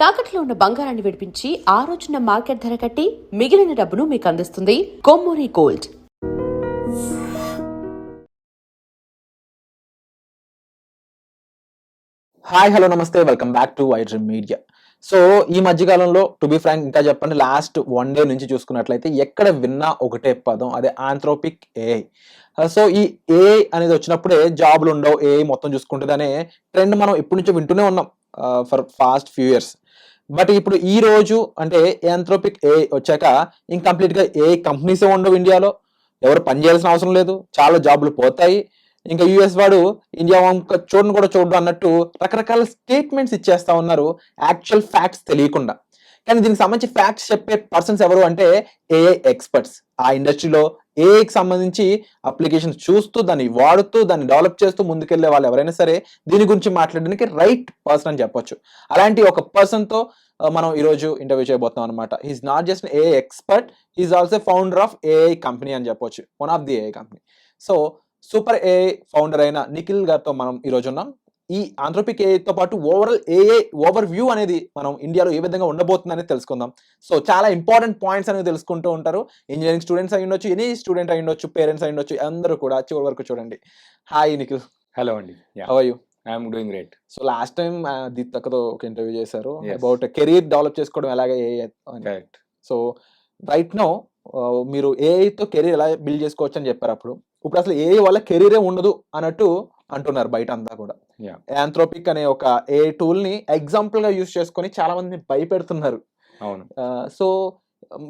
తాకట్లో ఉన్న బంగారాన్ని విడిపించి ఆ రోజున మార్కెట్ ధర కట్టి మిగిలిన డబ్బును మీకు అందిస్తుంది Kommuri gold. Hi hello namaste, welcome back to Ydream media. So ఈ మధ్యకాలంలో టు బి ఫ్రాంక్ ఇంకా చెప్పండి, లాస్ట్ 1 డే నుంచి చూసుకున్నట్లయితే ఎక్కడ విన్నా ఒకటే పదం, అదే ఆంథ్రోపిక్ ఏఐ. సో ఈ ఏఐ అనేది వచ్చినప్పుడే జాబ్లు ఉండవు, ఏఐ మొత్తం చూసుకుంటుంది అనే ట్రెండ్ మనం ఎప్పటి నుంచో వింటూనే ఉన్నాం for fast few years. But ఇప్పుడు ఈ రోజు అంటే ఆంథ్రోపిక్ ఏఐ వచ్చాక ఇంకంప్లీట్గా ఏఐ కంపెనీసే ఉండవు ఇండియాలో, ఎవరు పని చేయాల్సిన అవసరం లేదు, చాలా జాబ్లు పోతాయి. ఇంకా యుఎస్ వాడు ఇండియా వంక చూడను కూడా చూడడం అన్నట్టు రకరకాల స్టేట్మెంట్స్ ఇచ్చేస్తా ఉన్నారు, యాక్చువల్ ఫ్యాక్ట్స్ తెలియకుండా. కానీ దీనికి సంబంధించి ఫ్యాక్ట్స్ చెప్పే పర్సన్స్ ఎవరు అంటే ఏఐ ఎక్స్పర్ట్స్. ఆ ఇండస్ట్రీలో ఏఐకి సంబంధించి అప్లికేషన్స్ చూస్తూ, దాన్ని వాడుతూ, దాన్ని డెవలప్ చేస్తూ ముందుకెళ్లే వాళ్ళు ఎవరైనా సరే దీని గురించి మాట్లాడడానికి రైట్ పర్సన్ అని చెప్పొచ్చు. అలాంటి ఒక పర్సన్తో మనం ఈరోజు ఇంటర్వ్యూ చేయబోతున్నాం అనమాట. He's not just AI expert, he's also founder of AI company అని చెప్పొచ్చు, one of the AI company. So super AI founder అయిన నిఖిల్ గారితో మనం ఈరోజు ఉన్నాం. ఈ ఆంథ్రోపిక్ ఏఐతో పాటు ఓవరాల్ ఏఐ ఓవర్ వ్యూ అనేది మనం ఇండియాలో ఏ విధంగా ఉండబోతుందని తెలుసుకుందాం. సో చాలా ఇంపార్టెంట్ పాయింట్స్ అనేవి తెలుసుకుంటూ ఉంటారు. ఇంజనీరింగ్ స్టూడెంట్స్ అయి ఉండొచ్చు, ఎనీ స్టూడెంట్ అయి ఉండొచ్చు, పేరెంట్స్ అయి ఉండొచ్చు, అందరూ కూడా చివరి వరకు చూడండి. హాయ్ నిఖిల్. హలో అండి. How are you? I'm doing great. So last time దీప్తక్కతో ఒక ఇంటర్వ్యూ చేశారు అబౌట్ కెరీర్ డెవలప్ చేసుకోవడం ఎలాగ AI. Correct. So right no మీరు ఏఐతో కెరీర్ ఎలా బిల్డ్ చేసుకోవచ్చు అని చెప్పారు అప్పుడు. ఇప్పుడు అసలు ఏఐ వల్ల కెరీరే ఉండదు అన్నట్టు అంటున్నారు బయట అంతా కూడా. ఆంథ్రోపిక్ అనే ఒక ఏఐ టూల్ ని ఎగ్జాంపుల్ గా యూజ్ చేసుకొని చాలా మందిని భయపెడుతున్నారు. అవును. సో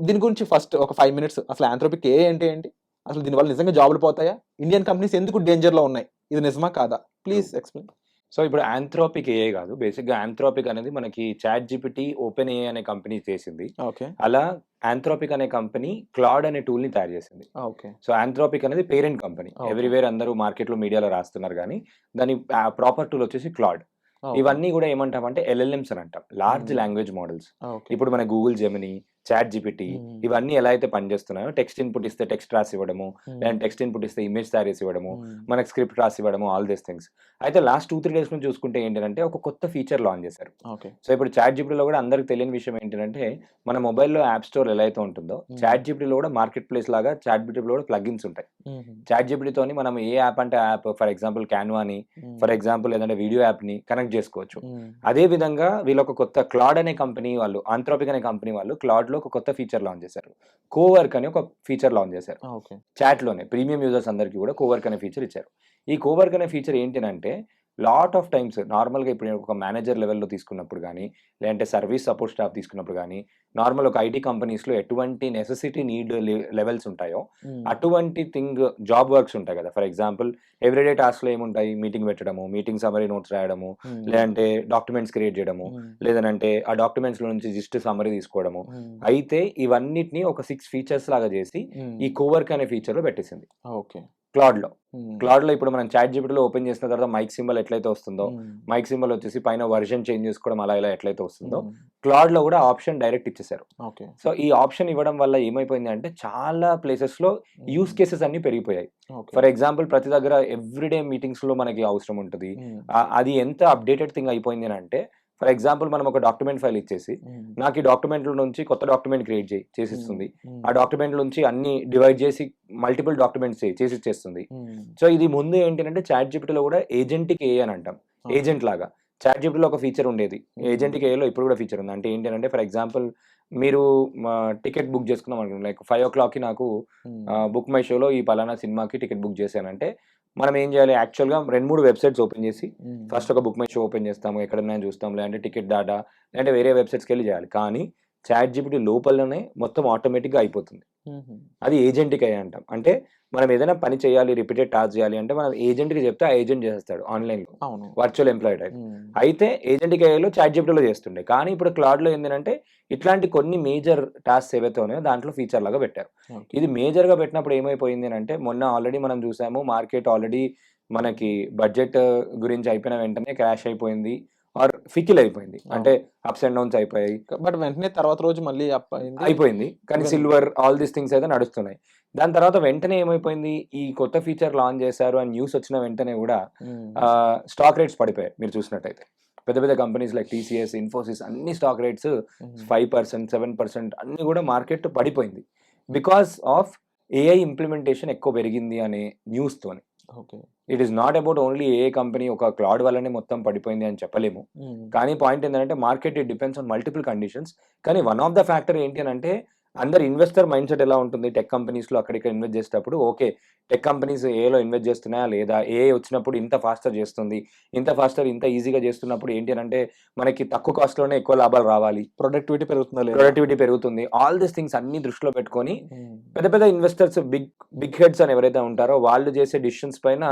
దీని గురించి ఫస్ట్ ఒక 5 minutes అసలు ఆంథ్రోపిక్ ఏఐ అంటే ఏంటి, అసలు దీనివల్ల నిజంగా జాబులు పోతాయా, ఇండియన్ కంపెనీస్ ఎందుకు డేంజర్ లో ఉన్నాయి, ఇది నిజమా కాదా, ప్లీజ్ ఎక్స్ప్లెయిన్. సో ఇప్పుడు ఆంథ్రోపిక్ ఏఐ కాదు, బేసిక్గా ఆంథ్రోపిక్ అనేది మనకి చాట్ జీపీటీ ఓపెన్ ఏఐ అనే కంపెనీ చేసింది. ఓకే. అలా ఆంథ్రోపిక్ అనే కంపెనీ క్లాడ్ అనే టూల్ ని తయారు చేసింది. ఓకే. సో ఆంథ్రోపిక్ అనేది పేరెంట్ కంపెనీ. ఎవ్రీవేర్ అందరూ మార్కెట్ లో మీడియాలో రాస్తున్నారు, కానీ దాని ప్రాపర్ టూల్ వచ్చేసి క్లాడ్. ఇవన్నీ కూడా ఏమంటామంటే ఎల్ఎల్ఎంస్ అని అంటాం, లార్జ్ లాంగ్వేజ్ మోడల్స్. ఇప్పుడు మన గూగుల్ జెమినీ, చాట్ జీపీటీ ఇవన్నీ ఎలా అయితే పనిచేస్తున్నాయో, టెక్స్ట్ ఇన్పుట్ ఇస్తే టెక్స్ట్ రాసి ఇవ్వడము, లేదంటే టెక్స్ట్ ఇన్పుట్ ఇస్తే ఇమేజ్ తయారు చేసి ఇవ్వడము, మనకి స్క్రిప్ట్ రాసి ఇవ్వడము, ఆల్ దీస్ థింగ్స్. అయితే లాస్ట్ 2-3 days నుంచి చూసుకుంటే ఏంటంటే ఒక కొత్త ఫీచర్ లాంచ్ చేశారు. సో ఇప్పుడు చాట్ జీపీటీలో కూడా అందరికి తెలియని విషయం ఏంటంటే, మన మొబైల్లో యాప్ స్టోర్ ఎలా అయితే ఉంటుందో చాట్ జీపీటీలో కూడా మార్కెట్ ప్లేస్ లాగా చాట్ జీపీటీలో కూడా ప్లగిన్స్ ఉంటాయి. చాట్ జీపీటీతోని మనం ఏ యాప్ అంటే యాప్, ఫర్ ఎగ్జాంపుల్ క్యాన్వాని, ఫర్ ఎగ్జాంపుల్ ఏదంటే వీడియో యాప్ ని కనెక్ట్ చేసుకోవచ్చు. అదే విధంగా వీళ్ళు ఒక కొత్త క్లాడ్ అనే కంపెనీ వాళ్ళు, ఆంథ్రోపిక్ అనే కంపెనీ వాళ్ళు క్లాడ్ లో ఒక కొత్త ఫీచర్ లాంచ్ చేశారు. కోవర్క్ అని ఒక ఫీచర్ లాంచ్ చేశారు. చాట్ లోనే ప్రీమియం యూజర్స్ అందరికీ కూడా కోవర్క్ అనే ఫీచర్ ఇచ్చారు. ఈ కోవర్క్ అనే ఫీచర్ ఏంటంటే, లాట్ ఆఫ్ టైమ్స్ నార్మల్గా ఇప్పుడు ఒక మేనేజర్ లెవెల్లో తీసుకున్నప్పుడు కానీ, లేదంటే సర్వీస్ సపోర్ట్ స్టాఫ్ తీసుకున్నప్పుడు కానీ, నార్మల్ ఒక ఐటీ కంపెనీస్లో ఎటువంటి నెసెసిటీ నీడ్ లెవెల్స్ ఉంటాయో అటువంటి జాబ్ వర్క్స్ ఉంటాయి కదా. ఫర్ ఎగ్జాంపుల్ ఎవ్రీడే టాస్క్లో ఏముంటాయి, మీటింగ్ పెట్టడము, మీటింగ్ సమరీ నోట్స్ రాయడము, లేదంటే డాక్యుమెంట్స్ క్రియేట్ చేయడము, లేదంటే ఆ డాక్యుమెంట్స్లో నుంచి జిస్ట్ సమరీ తీసుకోవడము. అయితే ఇవన్నిటిని ఒక 6 features లాగా చేసి ఈ కోవర్క్ అనే ఫీచర్లో పెట్టేసింది. ఓకే. క్లాడ్లో ఇప్పుడు మనం చాట్ జీపీటీలో ఓపెన్ చేసిన తర్వాత మైక్ సింబల్ ఎట్లయితే వస్తుందో, మైక్ సింబల్ వచ్చేసి పైన వర్షన్ చేంజ్ చేసుకోవడం అలా ఇలా ఎట్లయితే వస్తుందో, క్లాడ్లో కూడా ఆప్షన్ డైరెక్ట్ ఇచ్చేసారు. సో ఈ ఆప్షన్ ఇవ్వడం వల్ల ఏమైపోయింది అంటే, చాలా ప్లేసెస్ లో యూస్ కేసెస్ అన్ని పెరిగిపోయాయి. ఫర్ ఎగ్జాంపుల్ ప్రతి దగ్గర ఎవ్రీడే మీటింగ్స్ లో మనకి అవసరం ఉంటుంది. అది ఎంత అప్డేటెడ్ థింగ్ అయిపోయింది అని అంటే, ఫర్ ఎగ్జాంపుల్ మనం ఒక డాక్యుమెంట్ ఫైల్ ఇచ్చేసి, నాకు ఈ డాక్యుమెంట్ నుంచి కొత్త డాక్యుమెంట్ క్రియేట్ చేసిస్తుంది. ఆ డాక్యుమెంట్ నుంచి అన్ని డివైడ్ చేసి మల్టిపుల్ డాక్యుమెంట్స్ చేసి ఇచ్చేస్తుంది. సో ఇది ముందు ఏంటంటే చాట్ జీపీటీలో కూడా ఏజెంటిక్ ఏఐ అని అంటాం, ఏజెంట్ లాగా. చాట్ జీపీటీలో ఒక ఫీచర్ ఉండేది, ఏజెంటిక్ ఏఐలో ఇప్పుడు కూడా ఫీచర్ ఉంది. అంటే ఏంటంటే, ఫర్ ఎగ్జాంపుల్ మీరు టికెట్ బుక్ చేసుకుందాం అనుకోండి, లైక్ 5 o'clockకి నాకు బుక్ మై షోలో ఈ పలానా సినిమాకి టికెట్ బుక్ చేశానంటే, మనం ఏం చేయాలి, యాక్చువల్గా 2-3 వెబ్సైట్స్ ఓపెన్ చేసి ఫస్ట్ ఒక బుక్ మై షో ఓపెన్ చేస్తాము, ఎక్కడైనా చూస్తాం, లేదంటే టికెట్ డాటా, లేదంటే వేరే వెబ్సైట్స్కి వెళ్ళి చేయాలి. కానీ చాట్ జీపీటీ లోపలనే మొత్తం ఆటోమేటిక్గా అయిపోతుంది. అది ఏజెంట్కి అయ్యి అంటాం. అంటే మనం ఏదైనా పని చేయాలి, రిపీటెడ్ టాస్క్ చేయాలి అంటే మనం ఏజెంట్కి చెప్తే ఆ ఏజెంట్ చేస్తాడు ఆన్లైన్లో, వర్చువల్ ఎంప్లాయీ టైప్. అయితే ఏజెంట్కి అయ్యేలో చాట్ జీపీటీలో చేస్తుండే, కానీ ఇప్పుడు క్లాడ్లో ఏంటంటే ఇట్లాంటి కొన్ని మేజర్ టాస్క్ ఏవైతే ఉన్నాయో దాంట్లో ఫీచర్ లాగా పెట్టారు. ఇది మేజర్గా పెట్టినప్పుడు ఏమైపోయింది అంటే, మొన్న ఆల్రెడీ మనం చూసాము, మార్కెట్ ఆల్రెడీ మనకి బడ్జెట్ గురించి అయిపోయిన వెంటనే క్రాష్ అయిపోయింది, ఆర్ ఫికిల్ అయిపోయింది, అంటే అప్స్ అండ్ డౌన్స్ అయిపోయాయి. బట్ వెంటనే తర్వాత రోజు మళ్ళీ అయిపోయింది, కానీ సిల్వర్ ఆల్ దీస్ థింగ్స్ అయితే నడుస్తున్నాయి. దాని తర్వాత వెంటనే ఏమైపోయింది, ఈ కొత్త ఫీచర్ లాంచ్ చేశారు అని న్యూస్ వచ్చిన వెంటనే కూడా స్టాక్ రేట్స్ పడిపోయాయి మీరు చూసినట్టయితే. పెద్ద పెద్ద కంపెనీస్ లైక్ టీసీఎస్, ఇన్ఫోసిస్ అన్ని స్టాక్ రేట్స్ 5%, 7% అన్ని కూడా మార్కెట్ పడిపోయింది. బికాస్ ఆఫ్ ఏఐ ఇంప్లిమెంటేషన్ ఎక్కువ పెరిగింది అనే న్యూస్తోని. Okay. It is not about only AI company ఒక క్లౌడ్ వల్లనే మొత్తం పడిపోయింది అని చెప్పలేము. కానీ పాయింట్ ఏంటంటే market it depends on multiple conditions. కానీ వన్ ఆఫ్ ద ఫ్యాక్టర్ ఏంటి అని అంటే అందరు ఇన్వెస్టర్ మైండ్ సెట్ ఎలా ఉంటుంది టెక్ కంపెనీస్లో అక్కడిక్కడ ఇన్వెస్ట్ చేసేటప్పుడు, ఓకే టెక్ కంపెనీస్ ఏలో ఇన్వెస్ట్ చేస్తున్నాయా లేదా, ఏఐ వచ్చినప్పుడు ఇంత ఫాస్టర్ చేస్తుంది, ఇంత ఫాస్టర్ ఇంత ఈజీగా చేస్తున్నప్పుడు ఏంటి అని అంటే మనకి తక్కువ కాస్ట్లోనే ఎక్కువ లాభాలు రావాలి, ప్రొడక్టివిటీ పెరుగుతుందా, ప్రొడక్టివిటీ పెరుగుతుంది. ఆల్ దీస్ థింగ్స్ అన్ని దృష్టిలో పెట్టుకొని పెద్ద పెద్ద ఇన్వెస్టర్స్, బిగ్ హెడ్స్ అని ఎవరైతే ఉంటారో వాళ్ళు చేసే డిసిషన్స్ పైన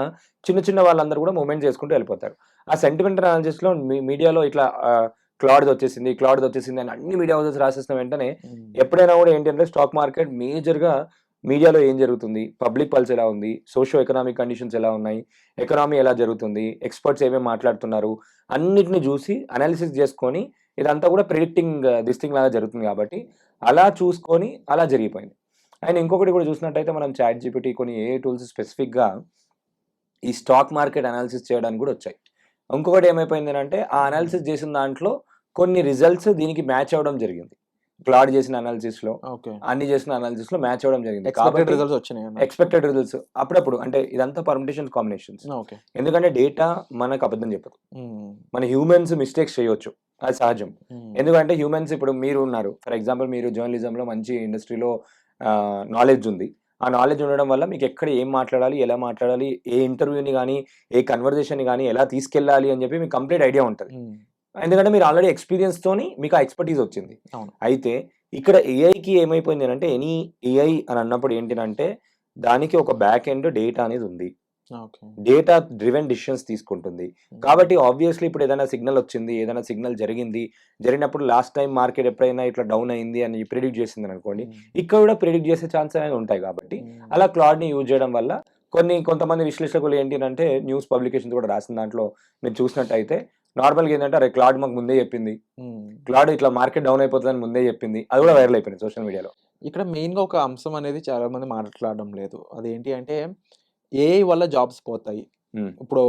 చిన్న చిన్న వాళ్ళందరూ కూడా మూమెంట్ చేసుకుంటూ వెళ్ళిపోతారు. ఆ సెంటిమెంటల్ అనాలిసిస్లో మీడియాలో ఇట్లా క్లాడ్ వచ్చేసింది అని అన్ని మీడియా హౌసెస్ రాసేసిన వెంటనే ఎప్పుడైనా కూడా ఏంటి అంటే స్టాక్ మార్కెట్ మేజర్గా మీడియాలో ఏం జరుగుతుంది, పబ్లిక్ పల్స్ ఎలా ఉంది, సోషియో ఎకనామిక్ కండిషన్స్ ఎలా ఉన్నాయి, ఎకనామీ ఎలా జరుగుతుంది, ఎక్స్పర్ట్స్ ఏమేమి మాట్లాడుతున్నారు అన్నిటిని చూసి అనాలిసిస్ చేసుకొని ఇదంతా కూడా ప్రిడిక్టింగ్ దిస్ థింగ్ లాగా జరుగుతుంది. కాబట్టి అలా చూసుకొని అలా జరిగిపోయింది. అండ్ ఇంకొకటి కూడా చూసినట్టయితే మనం చాట్ జీపీటీ కొన్ని ఏ టూల్స్ స్పెసిఫిక్గా ఈ స్టాక్ మార్కెట్ అనాలిసిస్ చేయడానికి కూడా వచ్చాయి. ఇంకొకటి ఏమైపోయింది అంటే ఆ అనాలిసిస్ చేసిన దాంట్లో కొన్ని రిజల్ట్స్ దీనికి మ్యాచ్ అవ్వడం జరిగింది. క్లాడ్ చేసిన అనాలిసిస్లో, అన్ని చేసిన అనాలిసిస్లో మ్యాచ్ అవ్వడం జరిగింది. ఎక్స్పెక్టెడ్ రిజల్ట్స్ అప్పుడప్పుడు అంటే ఇదంతా పర్మిటేషన్ కాంబినేషన్స్. ఎందుకంటే డేటా మనకు అబద్ధం చెప్పదు, మన హ్యూమన్స్ మిస్టేక్స్ చేయొచ్చు, అది సహజం. ఎందుకంటే హ్యూమన్స్ ఇప్పుడు మీరు ఉన్నారు, ఫర్ ఎగ్జాంపుల్ మీరు జర్నలిజంలో మంచి ఇండస్ట్రీలో నాలెడ్జ్ ఉంది. ఆ నాలెడ్జ్ ఉండడం వల్ల మీకు ఎక్కడ ఏం మాట్లాడాలి, ఎలా మాట్లాడాలి, ఏ ఇంటర్వ్యూని కానీ ఏ కన్వర్జేషన్ని కానీ ఎలా తీసుకెళ్ళాలి అని చెప్పి మీకు కంప్లీట్ ఐడియా ఉంటుంది. ఎందుకంటే మీరు ఆల్రెడీ ఎక్స్పీరియన్స్తోని మీకు ఆ ఎక్స్పర్టీస్ వచ్చింది. అయితే ఇక్కడ ఏఐకి ఏమైపోయింది అంటే ఎనీ ఏఐ అని అన్నప్పుడు ఏంటంటే దానికి ఒక బ్యాక్ ఎండ్ డేటా అనేది ఉంది, డేటా డ్రివెన్ డిసిషన్స్ తీసుకుంటుంది. కాబట్టి ఆబ్వియస్లీ ఇప్పుడు ఏదైనా సిగ్నల్ వచ్చింది, ఏదైనా సిగ్నల్ జరిగినప్పుడు లాస్ట్ టైం మార్కెట్ ఎప్పుడైనా ఇట్లా డౌన్ అయింది అని ప్రిడిక్ట్ చేసింది అనుకోండి, ఇక్కడ కూడా ప్రిడిక్ట్ చేసే ఛాన్స్ అనేది ఉంటాయి. కాబట్టి అలా క్లాడ్ని యూజ్ చేయడం వల్ల కొంతమంది విశ్లేషకులు ఏంటి అంటే న్యూస్ పబ్లికేషన్స్ కూడా రాసిన దాంట్లో మీరు చూసినట్టయితే నార్మల్గా ఏంటంటే అరే క్లాడ్ మాకు ముందే చెప్పింది, క్లాడ్ ఇట్లా మార్కెట్ డౌన్ అయిపోతుందని ముందే చెప్పింది, అది కూడా వైరల్ అయిపోయింది సోషల్ మీడియాలో. ఇక్కడ మెయిన్గా ఒక అంశం అనేది చాలా మంది మాట్లాడడం లేదు, అదేంటి అంటే ఏఐ వల్ల జాబ్స్ పోతాయి. ఇప్పుడు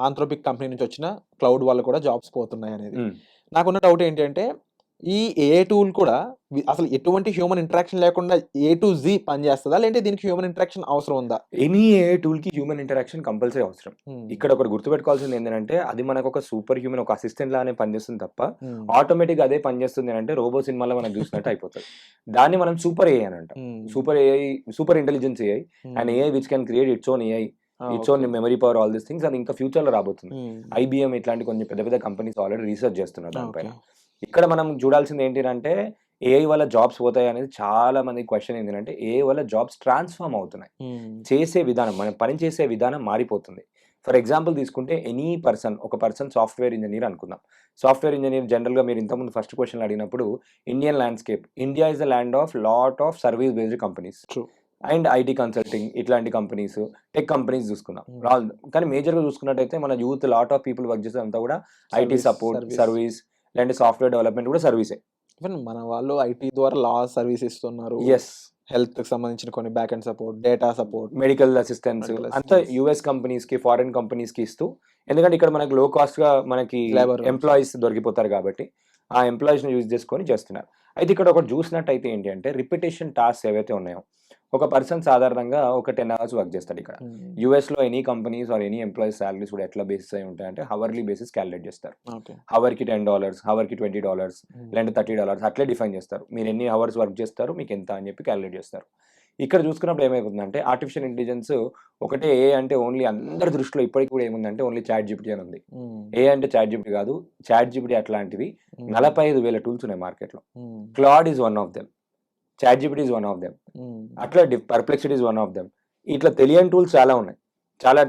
ఆంథ్రోపిక్ కంపెనీ నుంచి వచ్చిన క్లౌడ్ వల్ల కూడా జాబ్స్ పోతున్నాయి అనేది. నాకున్న డౌట్ ఏంటి అంటే ఈ ఏఐ టూల్ కూడా అసలు ఎటువంటి హ్యూమన్ ఇంటరాక్షన్ లేకుండా ఏ టు జీ పనిచేస్తుందా, లేదంటే దీనికి హ్యూమన్ ఇంటరాక్షన్ అవసరం ఉందా? ఎనీ ఏఐ టూల్కి హ్యూమన్ ఇంటరాక్షన్ కంపల్సరీ అవసరం. ఇక్కడ ఒకటి గుర్తుపెట్టుకోవాల్సింది ఏంటంటే అది మనకు ఒక సూపర్ హ్యూమన్, ఒక అసిస్టెంట్ లానే పనిచేస్తుంది తప్ప ఆటోమేటిక్గా అదే పనిచేస్తుంది అంటే రోబో సినిమాలో మనం చూసినట్టు అయిపోతుంది. దాన్ని మనం సూపర్ ఏఐ అని అంటాం. Super intelligence AI and AI which can create its own AI, its own memory power, all these things. అది ఇంకా ఫ్యూచర్లో రాబోతుంది. ఐబిఎం ఇట్లాంటి కొన్ని పెద్ద పెద్ద కంపెనీస్ ఆల్రెడీ రీసెర్చ్ చేస్తున్నారు దానిపైన. ఇక్కడ మనం చూడాల్సింది ఏంటంటే ఏఐ వల్ల జాబ్స్ పోతాయి అనేది చాలా మంది క్వశ్చన్ ఏంటంటే ఏఐ వల్ల జాబ్స్ ట్రాన్స్ఫార్మ్ అవుతున్నాయి, చేసే విధానం, మనం పని చేసే విధానం మారిపోతుంది. ఫర్ ఎగ్జాంపుల్ తీసుకుంటే ఒక పర్సన్ సాఫ్ట్వేర్ ఇంజనీర్ అనుకుందాం. సాఫ్ట్వేర్ ఇంజనీర్ జనరల్గా మీరు ఇంతకుముందు ఫస్ట్ క్వశ్చన్ అడిగినప్పుడు Indian landscape, India is the land of lot of service based companies and IT consulting ఇట్లాంటి కంపెనీస్, టెక్ కంపెనీస్ చూసుకున్నాం. కానీ మేజర్గా చూసుకున్నట్టయితే మన youth lot of people work చేసేదంతా కూడా ఐటీ సపోర్ట్, సర్వీస్, లేదంటే సాఫ్ట్వేర్ డెవలప్మెంట్ కూడా సర్వీసే. ఈవెన్ మన వాళ్ళు ఐటీ ద్వారా లా సర్వీస్ ఇస్తున్నారు, హెల్త్ కి సంబంధించిన కొన్ని back and support, data support, medical assistance అంతా యూఎస్ కంపెనీస్ కి, ఫారెన్ కంపెనీస్ కి ఇస్తూ, ఎందుకంటే ఇక్కడ మనకి లో కాస్ట్ గా మనకి ఎంప్లాయీస్ దొరికిపోతారు కాబట్టి ఆ ఎంప్లాయీస్ ని యూజ్ చేసుకొని చేస్తున్నారు. అయితే ఇక్కడ ఒకటి చూసినట్టయితే ఏంటి అంటే రిపిటేషన్ టాస్క్ ఏవైతే ఉన్నాయో ఒక పర్సన్ సాధారణంగా ఒక 10 hours వర్క్ చేస్తాడు. ఇక్కడ యూఎస్లో any companies or any employees salaries కూడా ఎట్లా బేసిస్ అయి ఉంటాయంటే హవర్లీ బేసిస్ క్యాలిక్యులేట్ చేస్తారు. హవర్కి $10, హవర్కి $20, లేదంటే $30 అట్లే డిఫైన్ చేస్తారు. మీరు ఎన్ని అవర్స్ వర్క్ చేస్తారు మీకు ఎంత అని చెప్పి క్యాలిక్యులేట్ చేస్తారు. ఇక్కడ చూసుకున్నప్పుడు ఏమైపోతుందంటే ఆర్టిఫిషియల్ ఇంటెలిజెన్స్ ఒకటే ఏ అంటే ఓన్లీ అందరి దృష్టిలో ఇప్పటికి కూడా ఏముందంటే ఓన్లీ చాట్ జీపీటీ అని ఉంది. ఏ అంటే చాట్ జీపీటీ కాదు, చాట్ జీపీటీ అట్లాంటివి 45,000 టూల్స్ ఉన్నాయి మార్కెట్లో. Claude is one of them, ChatGPT is one of them, అట్లా Perplexity is one of them. ఇట్లా తెలియని టూల్స్ చాలా ఉన్నాయి. చాలా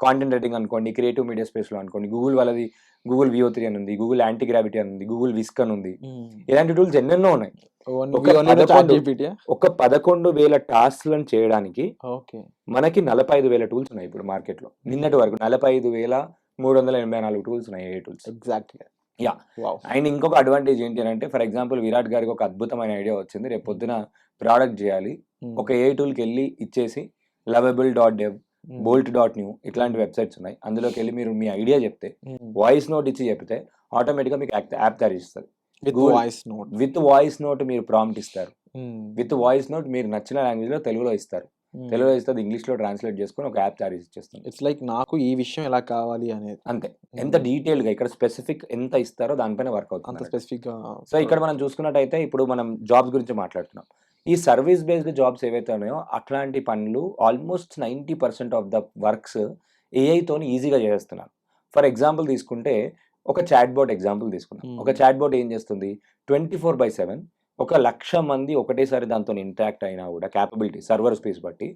కాంటెంట్ రైటింగ్ అనుకోండి, క్రియేటివ్ మీడియా స్పేస్లో అనుకోండి, గూగుల్ వాళ్ళది గూగుల్ VO3 అని ఉంది, గూగుల్ యాంటీ గ్రావిటీ అని ఉంది, గూగుల్ విస్క్ అని ఉంది. ఇలాంటి టూల్స్ ఎన్నెన్నో ఉన్నాయి. ఒక 11,000 టాస్క్లను చేయడానికి మనకి 45,000 టూల్స్ ఉన్నాయి ఇప్పుడు మార్కెట్లో. నిన్నటి వరకు 45,384 టూల్స్ ఉన్నాయి, ఏ టూల్స్. ఎగ్జాక్ట్లీ. యా. అండ్ ఇంకొక అడ్వాంటేజ్ ఏంటి అంటే ఫర్ ఎగ్జాంపుల్ విరాట్ గారికి ఒక అద్భుతమైన ఐడియా వచ్చింది, రేపు పొద్దున ప్రోడక్ట్ చేయాలి, ఒక ఏ టూల్కి వెళ్ళి ఇచ్చేసి లవబుల్.dev bolt.new ఇట్లాంటి వెబ్సైట్స్ ఉన్నాయి. అందులోకి వెళ్ళి మీరు మీ ఐడియా చెప్తే వాయిస్ నోట్ ఇచ్చి చెప్తే ఆటోమేటిక్గా మీకు యాప్ తయారు చేస్తారు. With Google- voice note. With voice note మీరు ప్రాంప్ట్ ఇస్తారు. విత్ వాయిస్ నోట్ మీరు నచ్చిన లాంగ్వేజ్లో తెలుగులో ఇస్తారు. తెలుగులో ఇస్తే అది ఇంగ్లీష్లో ట్రాన్స్లేట్ చేసుకొని ఒక యాప్ తయారు చేస్తుంది. ఇట్స్ లైక్ నాకు ఈ విషయం ఎలా కావాలి అనేది అంతే. ఎంత డీటెయిల్గా ఇక్కడ స్పెసిఫిక్ ఎంత ఇస్తారో దానిపైన వర్క్ అంత అవుతుంది. స్పెసిఫిక్ గా. సో ఇక్కడ మనం చూసుకున్నట్టయితే ఇప్పుడు మనం జాబ్స్ గురించి మాట్లాడుతున్నాం. ఈ సర్వీస్ బేస్డ్ జాబ్స్ ఏవైతే ఉన్నాయో అట్లాంటి పనులు ఆల్మోస్ట్ 90% ఆఫ్ ద వర్క్స్ ఏఐతోని ఈజీగా చేస్తున్నారు. ఫర్ ఎగ్జాంపుల్ తీసుకుంటే ఒక చాట్ బోట్ ఎగ్జాంపుల్ తీసుకున్నాం. ఒక చాట్ బోట్ ఏం చేస్తుంది 24/7 ఒక 1,00,000 మంది ఒకటేసారి దాంతో ఇంటరాక్ట్ అయినా కూడా క్యాపబిలిటీ సర్వర్ స్పేస్ బట్టి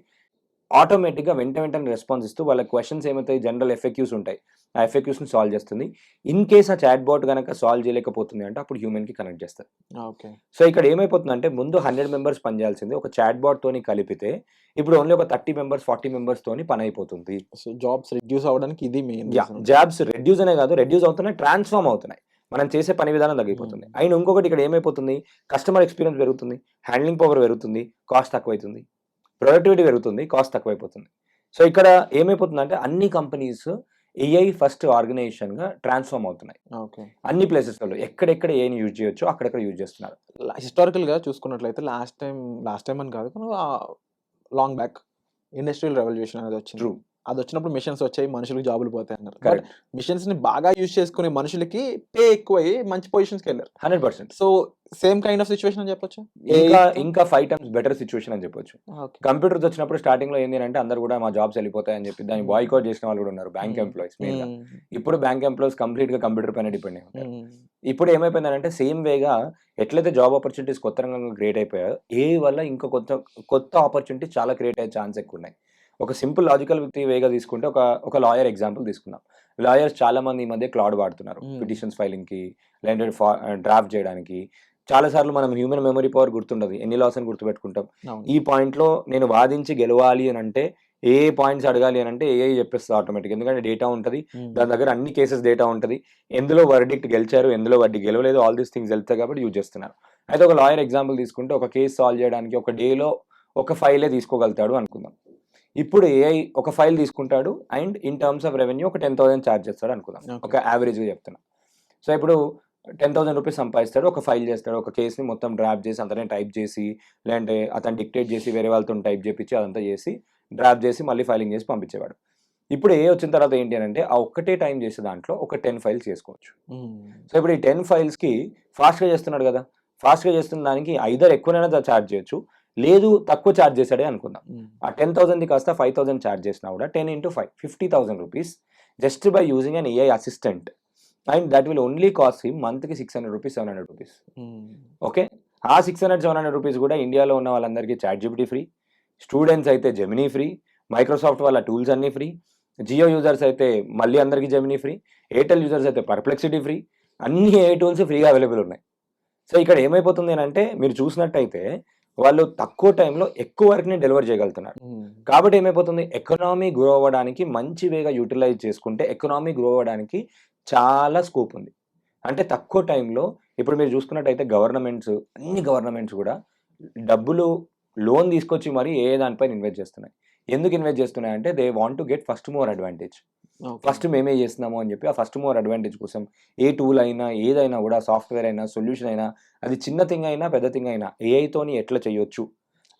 ఆటోమేటిక్గా వెంటనే రెస్పాన్స్ ఇస్తూ వాళ్ళ క్వశ్చన్స్ ఏమవుతాయి జనరల్ ఎఫ్ఎక్యూస్ ఉంటాయి. ఆ ఎఫ్ఎక్యూస్ని సాల్వ్ చేస్తుంది. ఇన్ కేస్ ఆ చాట్ బోట్ కనుక సాల్వ్ చేయలేకపోతుంది అంటే అప్పుడు హ్యూమన్కి కనెక్ట్ చేస్తుంది. ఓకే. సో ఇక్కడ ఏమైపోతుందంటే ముందు 100 మెంబర్స్ పని చేయాల్సింది ఒక చాట్ బాట్ తోని కలిపితే ఇప్పుడు ఓన్లీ ఒక 30 మెంబర్స్ 40 మెంబర్స్ తోని పని అయిపోతుంది. సో జాబ్స్ రిడ్యూస్ అవ్వడానికి ఇది మెయిన్. జాబ్స్ రెడ్యూస్ అనే కాదు, రెడ్యూస్ అవుతున్నాయి, ట్రాన్స్ఫార్మ్ అవుతున్నాయి. మనం చేసే పని విధానం తగ్గిపోతుంది. అండ్ ఇంకొకటి ఇక్కడ ఏమైపోతుంది కస్టమర్ ఎక్స్పీరియన్స్ పెరుగుతుంది, హ్యాండ్లింగ్ పవర్ పెరుగుతుంది, కాస్ట్ తక్కువైతుంది, ప్రొడక్టివిటీ పెరుగుతుంది, కాస్ట్ తక్కువైపోతుంది. సో ఇక్కడ ఏమైపోతుందంటే అన్ని కంపెనీస్ ఏఐ ఫస్ట్ ఆర్గనైజేషన్గా ట్రాన్స్ఫార్మ్ అవుతున్నాయి. ఓకే. అన్ని ప్లేసెస్లలో ఎక్కడెక్కడ ఏఐని యూజ్ చేయొచ్చో అక్కడెక్కడ యూజ్ చేస్తున్నారు. హిస్టారికల్ గా చూసుకున్నట్లయితే లాస్ట్ టైం అని కాదు కానీ లాంగ్ బ్యాక్ ఇండస్ట్రియల్ రెవల్యూషన్ అనేది వచ్చింది. ట్రూ. అది వచ్చినప్పుడు మిషన్స్ వచ్చాయి, మనుషులకు జాబులు పోతాయి అన్నారు. But correct. మిషన్స్ ని బాగా యూజ్ చేసుకునే మనుషులకి పే ఎక్కువ అయ్యి మంచి పొజిషన్స్కి వెళ్ళారు. 100%. So same kind of situation అని చెప్పొచ్చు. ఇంకా 5 times బెటర్ సిచ్యువేషన్ అని చెప్పొచ్చు. ఓకే. కంప్యూటర్స్ వచ్చినప్పుడు స్టార్టింగ్ లో ఏంటి అంటే అందరు కూడా మా జాబ్స్ వెళ్ళిపోతాయని చెప్పి దాన్ని బాయ్కాట్ చేసిన వాళ్ళు కూడా ఉన్నారు, బ్యాంక్ ఎంప్లాయీస్ మెయిన్ గా. ఇప్పుడు బ్యాంక్ ఎంప్లాయీస్ కంప్లీట్ గా కంప్యూటర్ పైన డిపెండ్ అయి ఉంటారు. ఇప్పుడు ఏమైపోయిందంటే సేమ్ వేగా ఎట్లయితే జాబ్ ఆపర్చునిటీస్ కొత్త రంగంగా క్రియేట్ అయిపోయాయో ఏ వల్ల ఇంకా కొత్త ఆపర్చునిటీస్ చాలా క్రియేట్ అయ్యే ఛాన్స్ ఎక్కువ ఉన్నాయి. ఒక సింపుల్ లాజికల్ వేగా తీసుకుంటే ఒక లాయర్ ఎగ్జాంపుల్ తీసుకున్నాం. లాయర్స్ చాలా మంది ఈ మధ్య క్లౌడ్ వాడుతున్నారు పిటిషన్స్ ఫైలింగ్కి, లేదంటే డ్రాఫ్ట్ చేయడానికి. చాలాసార్లు మనం హ్యూమన్ మెమరీ పవర్ గుర్తుండదు, ఎన్ని లాస్ అని గుర్తుపెట్టుకుంటాం. ఈ పాయింట్లో నేను వాదించి గెలవాలి అని అంటే ఏ పాయింట్స్ అడగాలి అని అంటే ఏఐ చెప్పేస్తుంది ఆటోమేటిక్. ఎందుకంటే డేటా ఉంటుంది, దాని దగ్గర అన్ని కేసెస్ డేటా ఉంటుంది, ఎందులో వర్డిక్ట్ గెలిచారు ఎందులో వడ్డీ గెలవలేదు, ఆల్ దీస్ థింగ్స్ వెళ్తాయి కాబట్టి యూజ్ చేస్తున్నారు. అయితే ఒక లాయర్ ఎగ్జాంపుల్ తీసుకుంటే ఒక కేసు సాల్వ్ చేయడానికి ఒక డేలో ఒక ఫైలే తీసుకోగలుగుతాడు అనుకుందాం. ఇప్పుడు ఏఐ ఒక ఫైల్ తీసుకుంటాడు and in terms of revenue ఒక 10,000 ఛార్జ్ చేస్తాడు అనుకుందాం, ఒక యావరేజ్గా చెప్తున్నా. సో ఇప్పుడు 10,000 రూపీస్ సంపాదిస్తాడు, ఒక ఫైల్ చేస్తాడు, ఒక కేసుని మొత్తం డ్రాఫ్ట్ చేసి అంతనే టైప్ చేసి, లేదంటే అతను డిక్టేట్ చేసి వేరే వాళ్ళతో టైప్ చేపించి అదంతా చేసి డ్రాఫ్ట్ చేసి మళ్ళీ ఫైలింగ్ చేసి పంపించేవాడు. ఇప్పుడు ఏ వచ్చిన తర్వాత ఏంటి అని అంటే ఆ ఒక్కటే టైం చేసే దాంట్లో ఒక 10 ఫైల్స్ చేసుకోవచ్చు. సో ఇప్పుడు ఈ 10 ఫైల్స్కి ఫాస్ట్గా చేస్తున్నాడు కదా, ఫాస్ట్గా చేస్తున్న దానికి ఐదర్ ఎక్కువనైనా ఛార్జ్ చేయొచ్చు, లేదు తక్కువ ఛార్జ్ చేశాడే అనుకుందాం. ఆ 10,000ది కాస్త 5,000 ఛార్జ్ చేసినా కూడా 10 into 5 50,000 rupees just by using an AI assistant. And that will only cost him మంత్కి 600 రూపీస్ 700 రూపీస్. ఓకే. ఆ 600-700 రూపీస్ కూడా ఇండియాలో ఉన్న వాళ్ళందరికీ చాట్ జీపీటీ ఫ్రీ, స్టూడెంట్స్ అయితే జెమినీ ఫ్రీ, మైక్రోసాఫ్ట్ వాళ్ళ టూల్స్ అన్నీ ఫ్రీ, జియో యూజర్స్ అయితే మళ్ళీ అందరికీ జెమినీ ఫ్రీ, ఎయిర్టెల్ యూజర్స్ అయితే పర్ప్లెక్సిటీ ఫ్రీ, అన్ని ఏఐ టూల్స్ ఫ్రీగా అవైలబుల్ ఉన్నాయి. సో ఇక్కడ ఏమైపోతుంది అంటే మీరు చూసినట్టయితే వాళ్ళు తక్కువ టైంలో ఎక్కువ వర్క్ని డెలివర్ చేయగలుగుతున్నారు. కాబట్టి ఏమైపోతుంది ఎకనామీ గ్రో అవ్వడానికి మంచి వేగా యూటిలైజ్ చేసుకుంటే ఎకనామీ గ్రో అవ్వడానికి చాలా స్కోప్ ఉంది. అంటే తక్కువ టైంలో ఇప్పుడు మీరు చూసుకున్నట్టయితే అన్ని గవర్నమెంట్స్ కూడా డబ్బులు లోన్ తీసుకొచ్చి మరి ఏ దానిపైన ఇన్వెస్ట్ చేస్తున్నాయి. ఎందుకు ఇన్వెస్ట్ చేస్తున్నాయి అంటే they want to get first more advantage. First మేమే చేస్తున్నాము అని చెప్పి ఆ ఫస్ట్ మోర్ అడ్వాంటేజ్ కోసం ఏ టూల్ అయినా ఏదైనా కూడా సాఫ్ట్వేర్ అయినా సొల్యూషన్ అయినా అది చిన్న థింగ్ అయినా పెద్ద థింగ్ అయినా ఏఐతోని ఎట్లా చేయొచ్చు